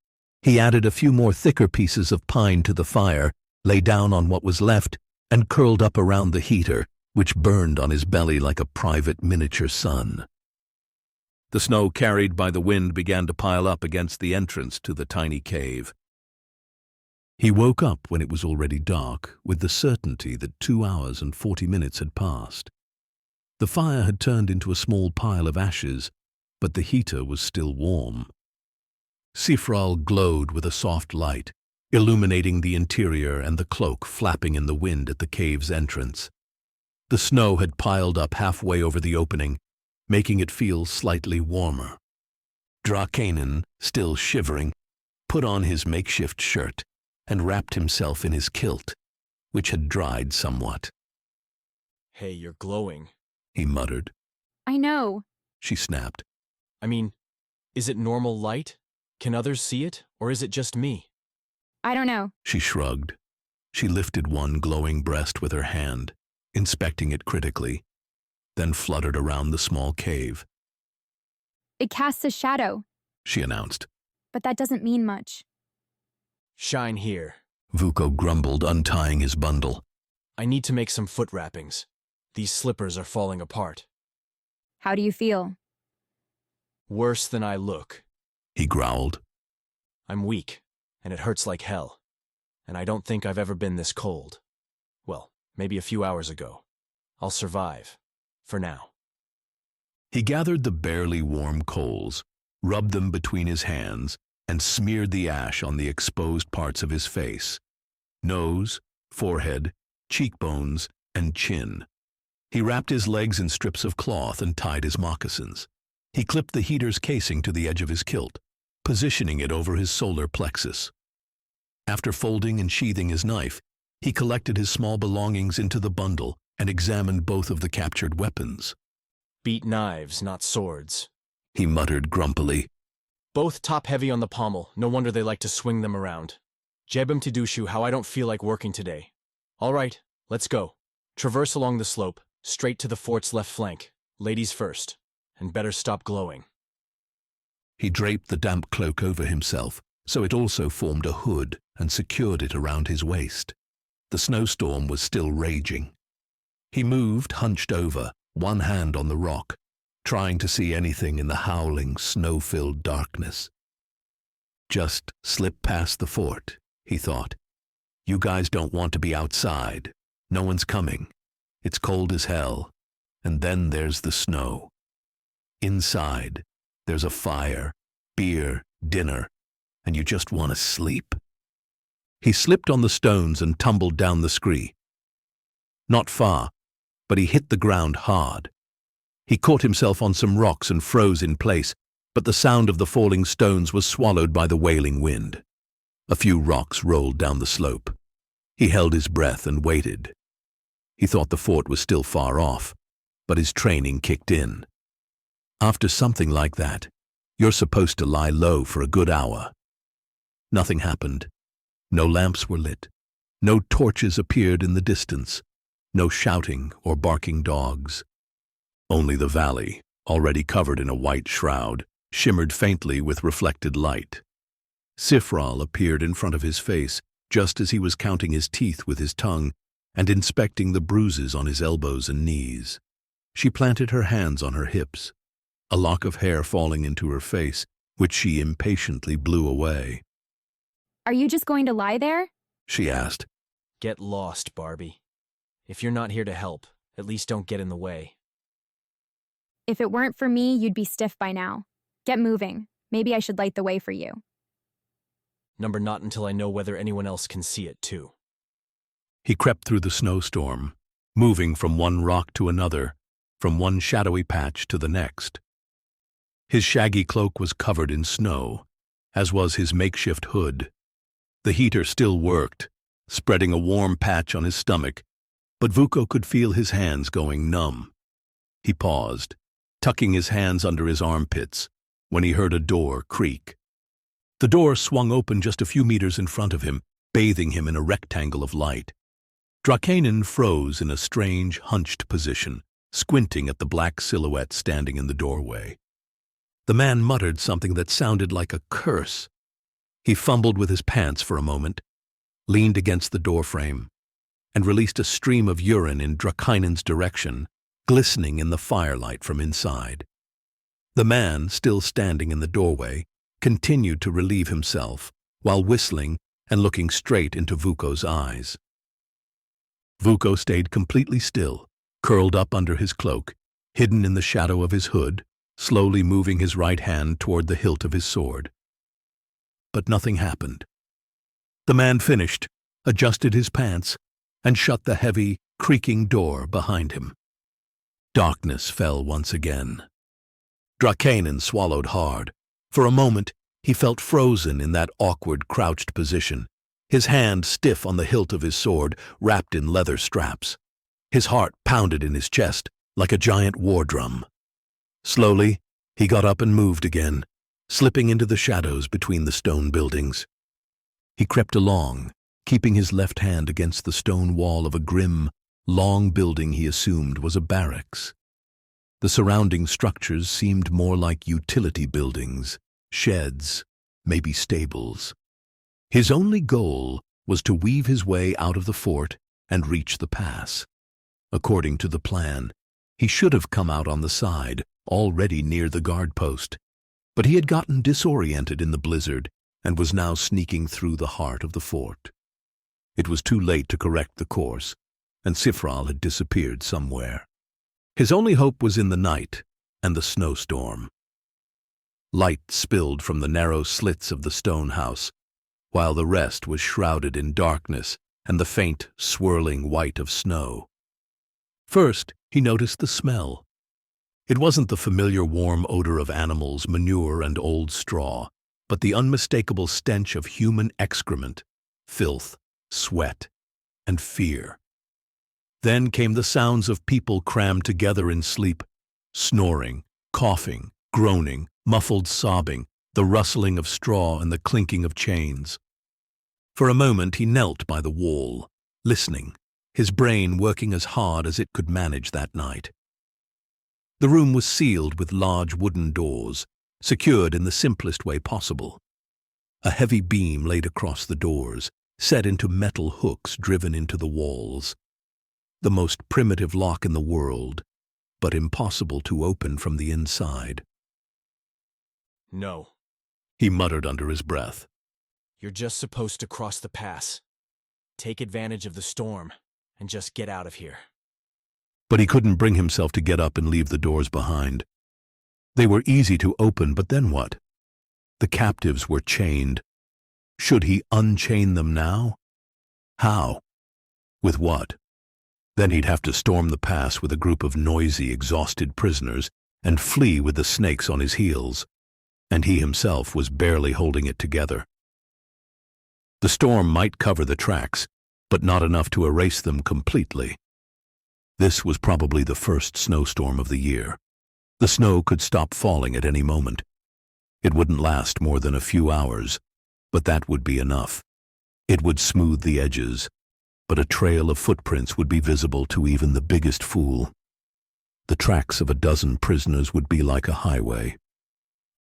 He added a few more thicker pieces of pine to the fire, lay down on what was left, and curled up around the heater, which burned on his belly like a private miniature sun. The snow carried by the wind began to pile up against the entrance to the tiny cave. He woke up when it was already dark, with the certainty that 2 hours and 40 minutes had passed. The fire had turned into a small pile of ashes, but the heater was still warm. Sifral glowed with a soft light, illuminating the interior and the cloak flapping in the wind at the cave's entrance. The snow had piled up halfway over the opening, making it feel slightly warmer. Drakanen, still shivering, put on his makeshift shirt and wrapped himself in his kilt, which had dried somewhat. Hey, you're glowing, He muttered. I know. She snapped. I mean, is it normal light? Can others see it, or is it just me? I don't know. She shrugged. She lifted one glowing breast with her hand, inspecting it critically, then fluttered around the small cave. It casts a shadow, She announced. but that doesn't mean much. Shine here. Vuko grumbled, untying his bundle. I need to make some foot wrappings. These slippers are falling apart. How do you feel? Worse than I look. He growled. I'm weak, and it hurts like hell. And I don't think I've ever been this cold. Well, maybe a few hours ago. I'll survive. For now. He gathered the barely warm coals, rubbed them between his hands, and smeared the ash on the exposed parts of his face. Nose, forehead, cheekbones, and chin. He wrapped his legs in strips of cloth and tied his moccasins. He clipped the heater's casing to the edge of his kilt, positioning it over his solar plexus. After folding and sheathing his knife, he collected his small belongings into the bundle and examined both of the captured weapons. Beat knives, not swords. He muttered grumpily. Both top-heavy on the pommel. No wonder they like to swing them around. Jebim Tidushu, how I don't feel like working today. All right, let's go. Traverse along the slope, straight to the fort's left flank. Ladies first. And better stop glowing. He draped the damp cloak over himself, so it also formed a hood, and secured it around his waist. The snowstorm was still raging. He moved hunched over, one hand on the rock, trying to see anything in the howling, snow-filled darkness. Just slip past the fort, he thought. You guys don't want to be outside. No one's coming. It's cold as hell. And then there's the snow. Inside, there's a fire, beer, dinner, and you just want to sleep. He slipped on the stones and tumbled down the scree. Not far, but he hit the ground hard. He caught himself on some rocks and froze in place, but the sound of the falling stones was swallowed by the wailing wind. A few rocks rolled down the slope. He held his breath and waited. He thought the fort was still far off, but his training kicked in. After something like that, you're supposed to lie low for a good hour. Nothing happened. No lamps were lit. No torches appeared in the distance. No shouting or barking dogs. Only the valley, already covered in a white shroud, shimmered faintly with reflected light. Sifral appeared in front of his face, just as he was counting his teeth with his tongue and inspecting the bruises on his elbows and knees. She planted her hands on her hips, a lock of hair falling into her face, which she impatiently blew away. Are you just going to lie there? She asked. Get lost, Barbie. If you're not here to help, at least don't get in the way. If it weren't for me, you'd be stiff by now. Get moving. Maybe I should light the way for you. Number not until I know whether anyone else can see it, too. He crept through the snowstorm, moving from one rock to another, from one shadowy patch to the next. His shaggy cloak was covered in snow, as was his makeshift hood. The heater still worked, spreading a warm patch on his stomach, but Vuko could feel his hands going numb. He paused, tucking his hands under his armpits, when he heard a door creak. The door swung open just a few meters in front of him, bathing him in a rectangle of light. Drakanen froze in a strange, hunched position, squinting at the black silhouette standing in the doorway. The man muttered something that sounded like a curse. He fumbled with his pants for a moment, leaned against the doorframe, and released a stream of urine in Drakanen's direction, glistening in the firelight from inside. The man, still standing in the doorway, continued to relieve himself, while whistling and looking straight into Vuko's eyes. Vuko stayed completely still, curled up under his cloak, hidden in the shadow of his hood, slowly moving his right hand toward the hilt of his sword. But nothing happened. The man finished, adjusted his pants, and shut the heavy, creaking door behind him. Darkness fell once again. Drakanen swallowed hard. For a moment, he felt frozen in that awkward, crouched position, his hand stiff on the hilt of his sword, wrapped in leather straps. His heart pounded in his chest like a giant war drum. Slowly, he got up and moved again, slipping into the shadows between the stone buildings. He crept along, keeping his left hand against the stone wall of a grim, long building he assumed was a barracks. The surrounding structures seemed more like utility buildings, sheds, maybe stables. His only goal was to weave his way out of the fort and reach the pass. According to the plan, he should have come out on the side, already near the guard post, but he had gotten disoriented in the blizzard and was now sneaking through the heart of the fort. It was too late to correct the course, and Sifral had disappeared somewhere. His only hope was in the night and the snowstorm. Light spilled from the narrow slits of the stone house, while the rest was shrouded in darkness and the faint, swirling white of snow. First, he noticed the smell. It wasn't the familiar warm odor of animals, manure, and old straw, but the unmistakable stench of human excrement, filth, sweat, and fear. Then came the sounds of people crammed together in sleep, snoring, coughing, groaning, muffled sobbing, the rustling of straw and the clinking of chains. For a moment he knelt by the wall, listening, his brain working as hard as it could manage that night. The room was sealed with large wooden doors, secured in the simplest way possible. A heavy beam laid across the doors, set into metal hooks driven into the walls. The most primitive lock in the world, but impossible to open from the inside. No. He muttered under his breath. You're just supposed to cross the pass. Take advantage of the storm, and just get out of here. But he couldn't bring himself to get up and leave the doors behind. They were easy to open, but then what? The captives were chained. Should he unchain them now? How? With what? Then he'd have to storm the pass with a group of noisy, exhausted prisoners and flee with the snakes on his heels. And he himself was barely holding it together. The storm might cover the tracks, but not enough to erase them completely. This was probably the first snowstorm of the year. The snow could stop falling at any moment. It wouldn't last more than a few hours, but that would be enough. It would smooth the edges, but a trail of footprints would be visible to even the biggest fool. The tracks of a dozen prisoners would be like a highway.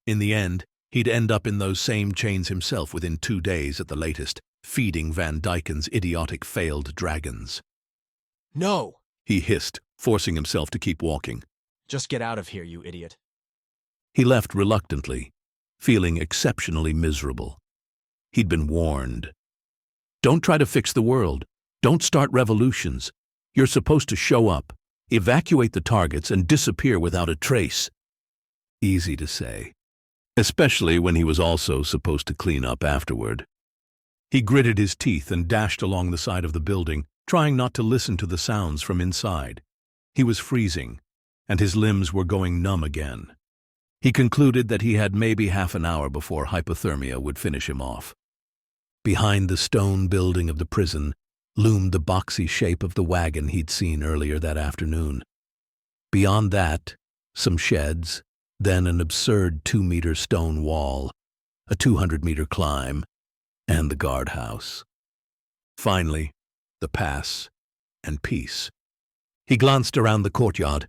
In the end, he'd end up in those same chains himself within 2 days at the latest, feeding Van Dyken's idiotic failed dragons. No! He hissed, forcing himself to keep walking. Just get out of here, you idiot. He left reluctantly, feeling exceptionally miserable. He'd been warned. Don't try to fix the world. Don't start revolutions. You're supposed to show up, evacuate the targets, and disappear without a trace. Easy to say, especially when he was also supposed to clean up afterward. He gritted his teeth and dashed along the side of the building, trying not to listen to the sounds from inside. He was freezing, and his limbs were going numb again. He concluded that he had maybe half an hour before hypothermia would finish him off. Behind the stone building of the prison loomed the boxy shape of the wagon he'd seen earlier that afternoon. Beyond that, some sheds, then an absurd 2-meter stone wall, a 200-meter climb, and the guardhouse. Finally, the pass and peace. He glanced around the courtyard.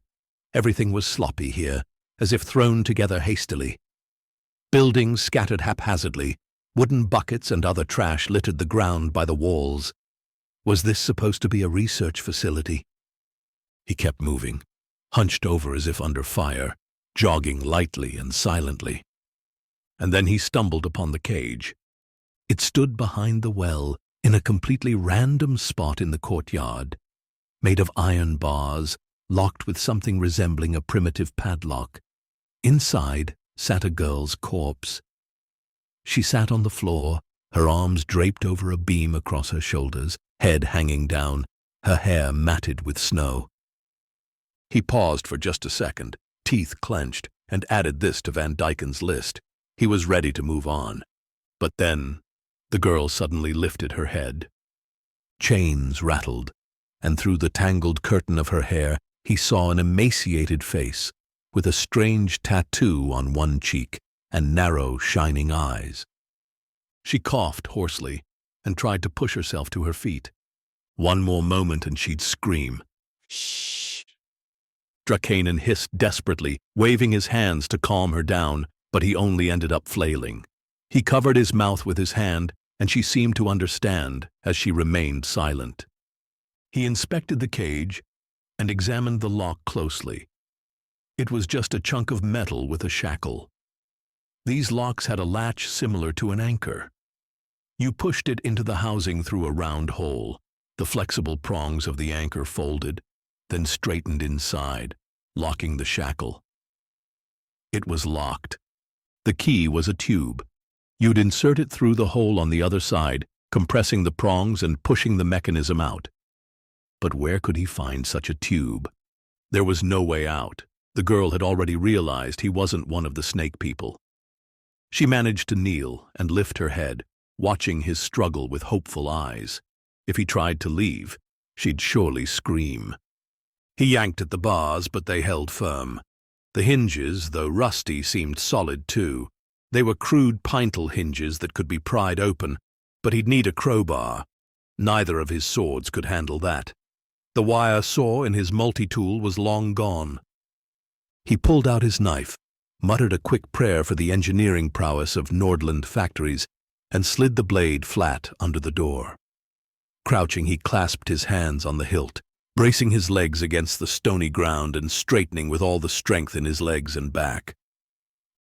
Everything was sloppy here, as if thrown together hastily. Buildings scattered haphazardly, wooden buckets and other trash littered the ground by the walls. Was this supposed to be a research facility? He kept moving, hunched over as if under fire, jogging lightly and silently. And then he stumbled upon the cage. It stood behind the well in a completely random spot in the courtyard, made of iron bars, locked with something resembling a primitive padlock. Inside sat a girl's corpse. She sat on the floor, her arms draped over a beam across her shoulders, head hanging down, her hair matted with snow. He paused for just a second, teeth clenched, and added this to Van Dyken's list. He was ready to move on. But then the girl suddenly lifted her head. Chains rattled, and through the tangled curtain of her hair he saw an emaciated face with a strange tattoo on one cheek and narrow, shining eyes. She coughed hoarsely and tried to push herself to her feet. One more moment and she'd scream. "Shh!" Drakanen hissed desperately, waving his hands to calm her down, but he only ended up flailing. He covered his mouth with his hand, and she seemed to understand as she remained silent. He inspected the cage and examined the lock closely. It was just a chunk of metal with a shackle. These locks had a latch similar to an anchor. You pushed it into the housing through a round hole. The flexible prongs of the anchor folded, then straightened inside, locking the shackle. It was locked. The key was a tube. You'd insert it through the hole on the other side, compressing the prongs and pushing the mechanism out. But where could he find such a tube? There was no way out. The girl had already realized he wasn't one of the snake people. She managed to kneel and lift her head, watching his struggle with hopeful eyes. If he tried to leave, she'd surely scream. He yanked at the bars, but they held firm. The hinges, though rusty, seemed solid too. They were crude pintle hinges that could be pried open, but he'd need a crowbar. Neither of his swords could handle that. The wire saw in his multi-tool was long gone. He pulled out his knife, muttered a quick prayer for the engineering prowess of Nordland factories, and slid the blade flat under the door. Crouching, he clasped his hands on the hilt, bracing his legs against the stony ground and straightening with all the strength in his legs and back.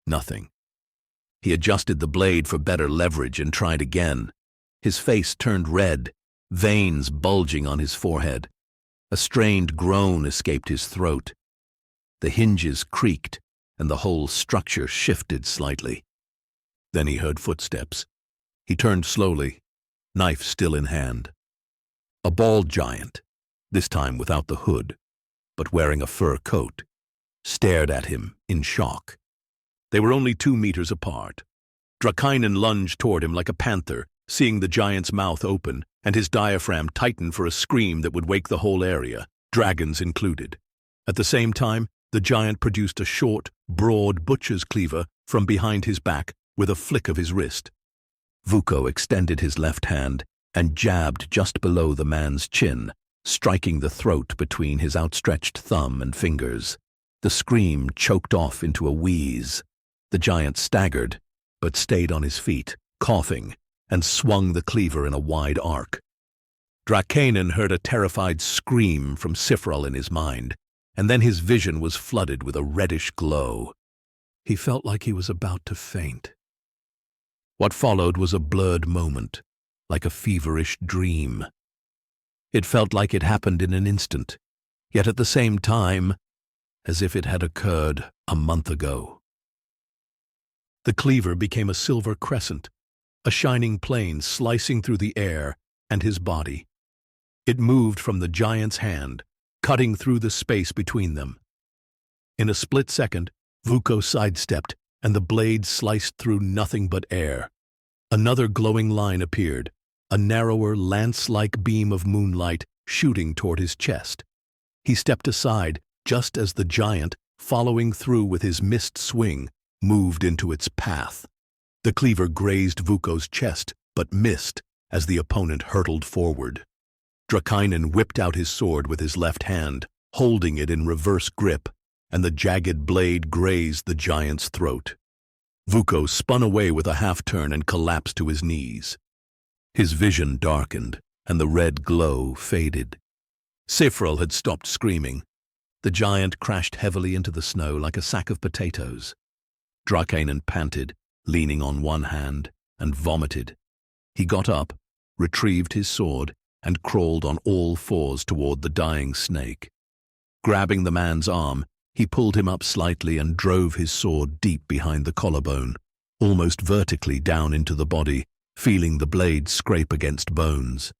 Nothing. He adjusted the blade for better leverage and tried again. His face turned red, veins bulging on his forehead. A strained groan escaped his throat. The hinges creaked, and the whole structure shifted slightly. Then he heard footsteps. He turned slowly, knife still in hand. A bald giant, this time without the hood, but wearing a fur coat, stared at him in shock. They were only 2 meters apart. Drakanen lunged toward him like a panther, seeing the giant's mouth open and his diaphragm tighten for a scream that would wake the whole area, dragons included. At the same time, the giant produced a short, broad butcher's cleaver from behind his back with a flick of his wrist. Vuko extended his left hand and jabbed just below the man's chin, striking the throat between his outstretched thumb and fingers. The scream choked off into a wheeze. The giant staggered, but stayed on his feet, coughing, and swung the cleaver in a wide arc. Drakanen heard a terrified scream from Sifral in his mind, and then his vision was flooded with a reddish glow. He felt like he was about to faint. What followed was a blurred moment, like a feverish dream. It felt like it happened in an instant, yet at the same time, as if it had occurred a month ago. The cleaver became a silver crescent, a shining plane slicing through the air and his body. It moved from the giant's hand, cutting through the space between them. In a split second, Vuko sidestepped, and the blade sliced through nothing but air. Another glowing line appeared, a narrower, lance-like beam of moonlight shooting toward his chest. He stepped aside just as the giant, following through with his missed swing, moved into its path. The cleaver grazed Vuko's chest, but missed as the opponent hurtled forward. Drakainen whipped out his sword with his left hand, holding it in reverse grip, and the jagged blade grazed the giant's throat. Vuko spun away with a half-turn and collapsed to his knees. His vision darkened, and the red glow faded. Sifril had stopped screaming. The giant crashed heavily into the snow like a sack of potatoes. Drakainen panted, leaning on one hand, and vomited. He got up, retrieved his sword, and crawled on all fours toward the dying snake. Grabbing the man's arm, he pulled him up slightly and drove his sword deep behind the collarbone, almost vertically down into the body, feeling the blade scrape against bones.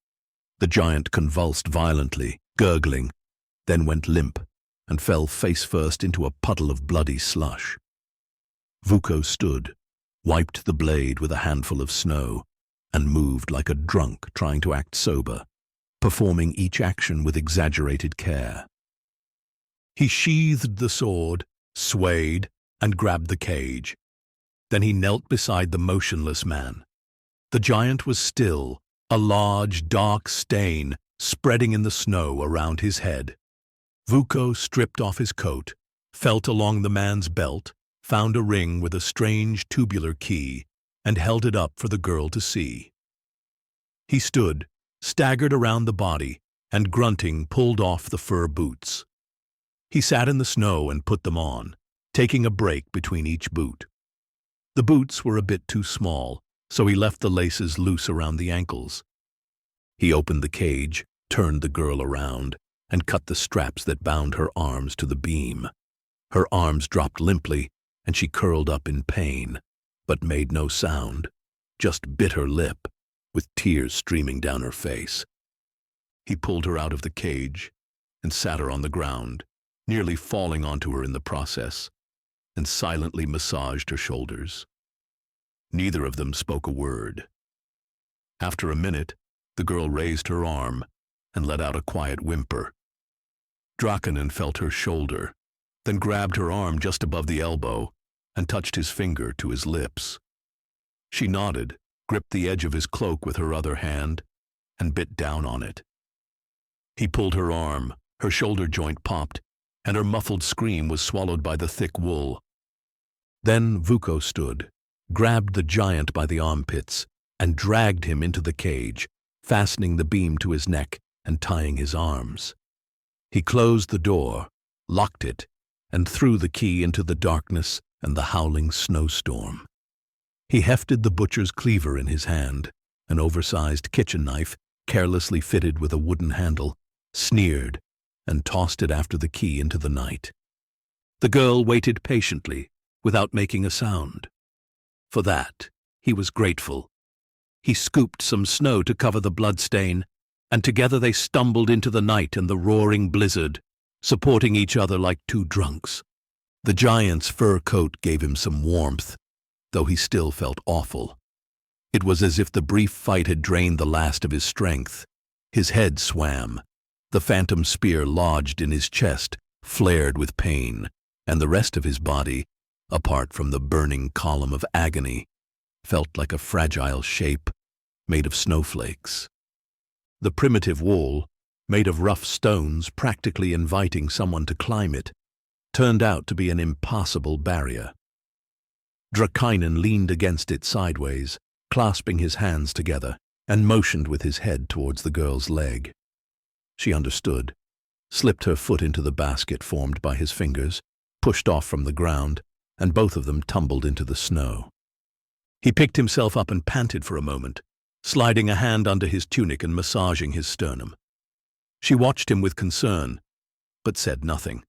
The giant convulsed violently, gurgling, then went limp and fell face-first into a puddle of bloody slush. Vuko stood, wiped the blade with a handful of snow, and moved like a drunk trying to act sober, performing each action with exaggerated care. He sheathed the sword, swayed, and grabbed the cage. Then he knelt beside the motionless man. The giant was still, a large, dark stain spreading in the snow around his head. Vuko stripped off his coat, felt along the man's belt, found a ring with a strange tubular key, and held it up for the girl to see. He stood, staggered around the body, and grunting pulled off the fur boots. He sat in the snow and put them on, taking a break between each boot. The boots were a bit too small, so he left the laces loose around the ankles. He opened the cage, turned the girl around, and cut the straps that bound her arms to the beam. Her arms dropped limply, and she curled up in pain, but made no sound, just bit her lip, with tears streaming down her face. He pulled her out of the cage and sat her on the ground, nearly falling onto her in the process, and silently massaged her shoulders. Neither of them spoke a word. After a minute, the girl raised her arm and let out a quiet whimper. Drakainen felt her shoulder, then grabbed her arm just above the elbow and touched his finger to his lips. She nodded, gripped the edge of his cloak with her other hand, and bit down on it. He pulled her arm, her shoulder joint popped, and her muffled scream was swallowed by the thick wool. Then Vuko stood, grabbed the giant by the armpits, and dragged him into the cage, fastening the beam to his neck and tying his arms. He closed the door, locked it, and threw the key into the darkness and the howling snowstorm. He hefted the butcher's cleaver in his hand, an oversized kitchen knife carelessly fitted with a wooden handle, sneered, and tossed it after the key into the night. The girl waited patiently, without making a sound. For that, he was grateful. He scooped some snow to cover the bloodstain, and together they stumbled into the night and the roaring blizzard, supporting each other like two drunks. The giant's fur coat gave him some warmth, though he still felt awful. It was as if the brief fight had drained the last of his strength. His head swam. The phantom spear lodged in his chest, flared with pain, and the rest of his body, apart from the burning column of agony, felt like a fragile shape made of snowflakes. The primitive wall, made of rough stones practically inviting someone to climb it, turned out to be an impassable barrier. Drakainen leaned against it sideways, clasping his hands together, and motioned with his head towards the girl's leg. She understood, slipped her foot into the basket formed by his fingers, pushed off from the ground, and both of them tumbled into the snow. He picked himself up and panted for a moment, sliding a hand under his tunic and massaging his sternum. She watched him with concern, but said nothing.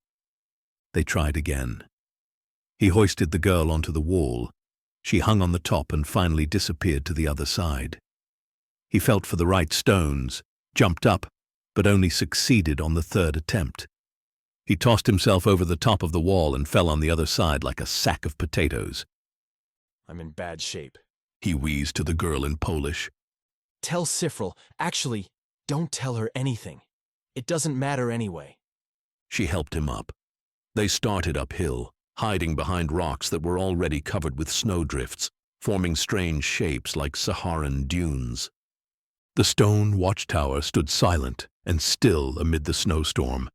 They tried again. He hoisted the girl onto the wall. She hung on the top and finally disappeared to the other side. He felt for the right stones, jumped up, but only succeeded on the third attempt. He tossed himself over the top of the wall and fell on the other side like a sack of potatoes. I'm in bad shape. he wheezed to the girl in Polish. Tell Sifril, actually, don't tell her anything. It doesn't matter anyway. She helped him up. They started uphill, hiding behind rocks that were already covered with snowdrifts, forming strange shapes like Saharan dunes. The stone watchtower stood silent and still amid the snowstorm,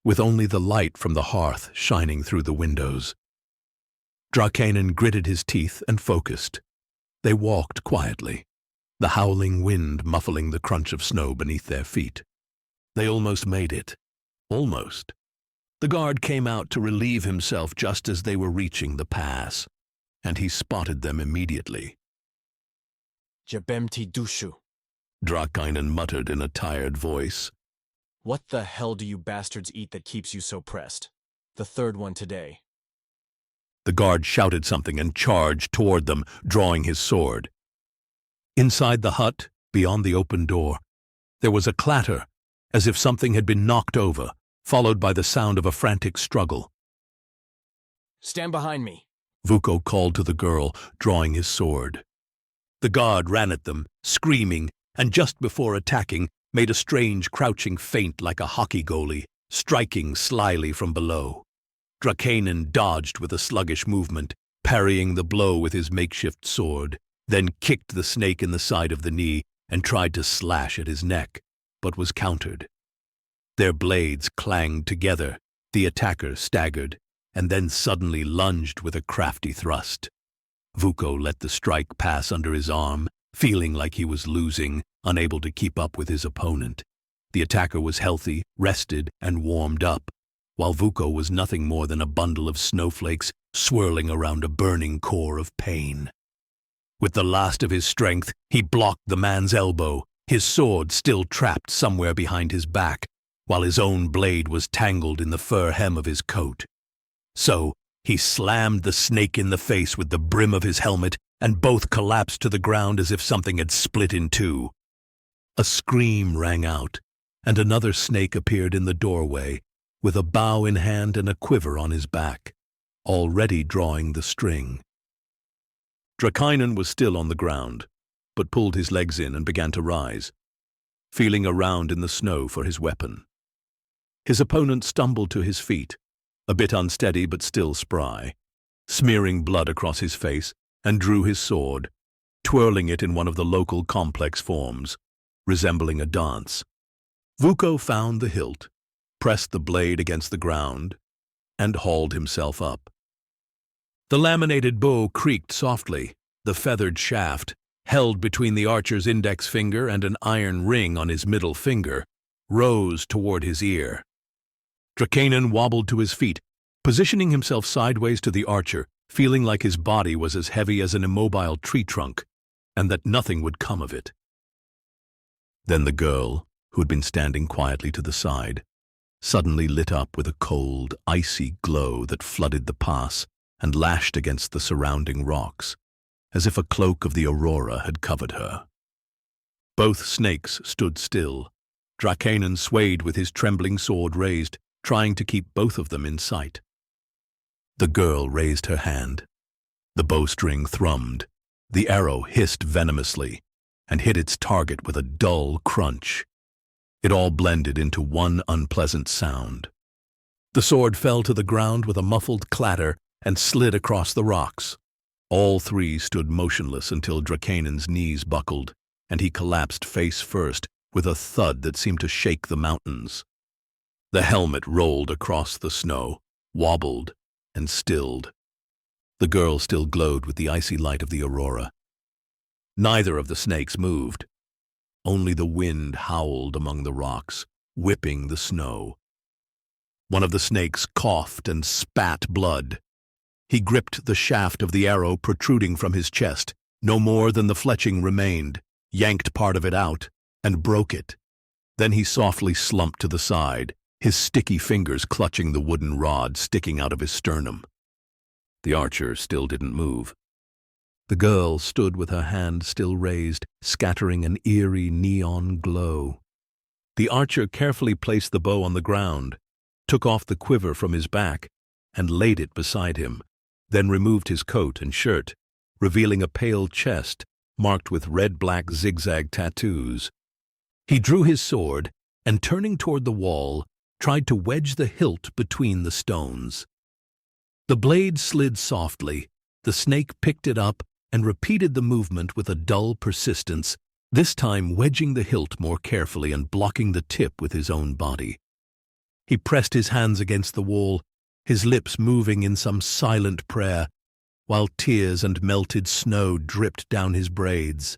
with only the light from the hearth shining through the windows. Drakanen gritted his teeth and focused. They walked quietly, the howling wind muffling the crunch of snow beneath their feet. They almost made it. Almost. The guard came out to relieve himself just as they were reaching the pass, and he spotted them immediately. Jebemti dushu. Drakanen muttered in a tired voice. What the hell do you bastards eat that keeps you so pressed? The third one today. The guard shouted something and charged toward them, drawing his sword. Inside the hut, beyond the open door, there was a clatter, as if something had been knocked over, followed by the sound of a frantic struggle. Stand behind me. Vuko called to the girl, drawing his sword. The guard ran at them, screaming, and just before attacking, made a strange crouching feint like a hockey goalie, striking slyly from below. Drakanen dodged with a sluggish movement, parrying the blow with his makeshift sword, then kicked the snake in the side of the knee and tried to slash at his neck, but was countered. Their blades clanged together, the attacker staggered, and then suddenly lunged with a crafty thrust. Vuko let the strike pass under his arm, feeling like he was losing, unable to keep up with his opponent. The attacker was healthy, rested, and warmed up, while Vuko was nothing more than a bundle of snowflakes swirling around a burning core of pain. With the last of his strength, he blocked the man's elbow, his sword still trapped somewhere behind his back, while his own blade was tangled in the fur hem of his coat. So, he slammed the snake in the face with the brim of his helmet, and both collapsed to the ground as if something had split in two. A scream rang out, and another snake appeared in the doorway, with a bow in hand and a quiver on his back, already drawing the string. Drakanen was still on the ground, but pulled his legs in and began to rise, feeling around in the snow for his weapon. His opponent stumbled to his feet, a bit unsteady but still spry, smearing blood across his face, and drew his sword, twirling it in one of the local complex forms, resembling a dance. Vuko found the hilt, pressed the blade against the ground, and hauled himself up. The laminated bow creaked softly, the feathered shaft, held between the archer's index finger and an iron ring on his middle finger, rose toward his ear. Drakanen wobbled to his feet, positioning himself sideways to the archer, feeling like his body was as heavy as an immobile tree trunk, and that nothing would come of it. Then the girl, who had been standing quietly to the side, suddenly lit up with a cold, icy glow that flooded the pass and lashed against the surrounding rocks, as if a cloak of the aurora had covered her. Both snakes stood still. Drakanen swayed with his trembling sword raised, trying to keep both of them in sight. The girl raised her hand. The bowstring thrummed. The arrow hissed venomously and hit its target with a dull crunch. It all blended into one unpleasant sound. The sword fell to the ground with a muffled clatter and slid across the rocks. All three stood motionless until Drakanen's knees buckled, and he collapsed face first with a thud that seemed to shake the mountains. The helmet rolled across the snow, wobbled, and stilled. The girl still glowed with the icy light of the aurora. Neither of the snakes moved. Only the wind howled among the rocks, whipping the snow. One of the snakes coughed and spat blood. He gripped the shaft of the arrow protruding from his chest, no more than the fletching remained, yanked part of it out, and broke it. Then he softly slumped to the side, his sticky fingers clutching the wooden rod sticking out of his sternum. The archer still didn't move. The girl stood with her hand still raised, scattering an eerie neon glow. The archer carefully placed the bow on the ground, took off the quiver from his back, and laid it beside him, then removed his coat and shirt, revealing a pale chest marked with red-black zigzag tattoos. He drew his sword and, turning toward the wall, tried to wedge the hilt between the stones. The blade slid softly. The snake picked it up and repeated the movement with a dull persistence, this time wedging the hilt more carefully and blocking the tip with his own body. He pressed his hands against the wall, his lips moving in some silent prayer, while tears and melted snow dripped down his braids.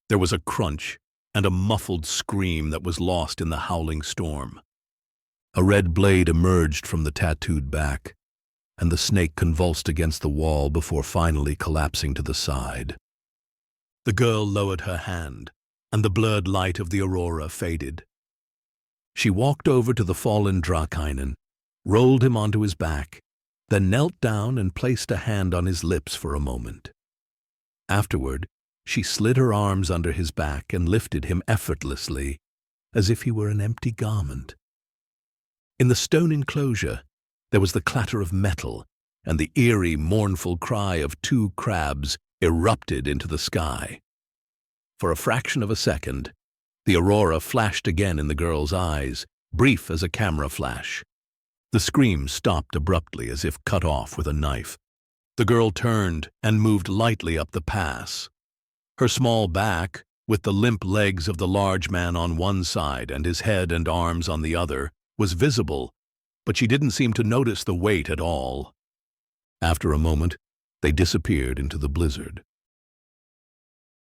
There was a crunch and a muffled scream that was lost in the howling storm. A red blade emerged from the tattooed back, and the snake convulsed against the wall before finally collapsing to the side. The girl lowered her hand, and the blurred light of the aurora faded. She walked over to the fallen Draakainen, rolled him onto his back, then knelt down and placed a hand on his lips for a moment. Afterward, she slid her arms under his back and lifted him effortlessly, as if he were an empty garment. In the stone enclosure, there was the clatter of metal, and the eerie, mournful cry of two crabs erupted into the sky. For a fraction of a second, the aurora flashed again in the girl's eyes, brief as a camera flash. The scream stopped abruptly as if cut off with a knife. The girl turned and moved lightly up the pass. Her small back, with the limp legs of the large man on one side and his head and arms on the other, was visible, but she didn't seem to notice the weight at all. After a moment, they disappeared into the blizzard.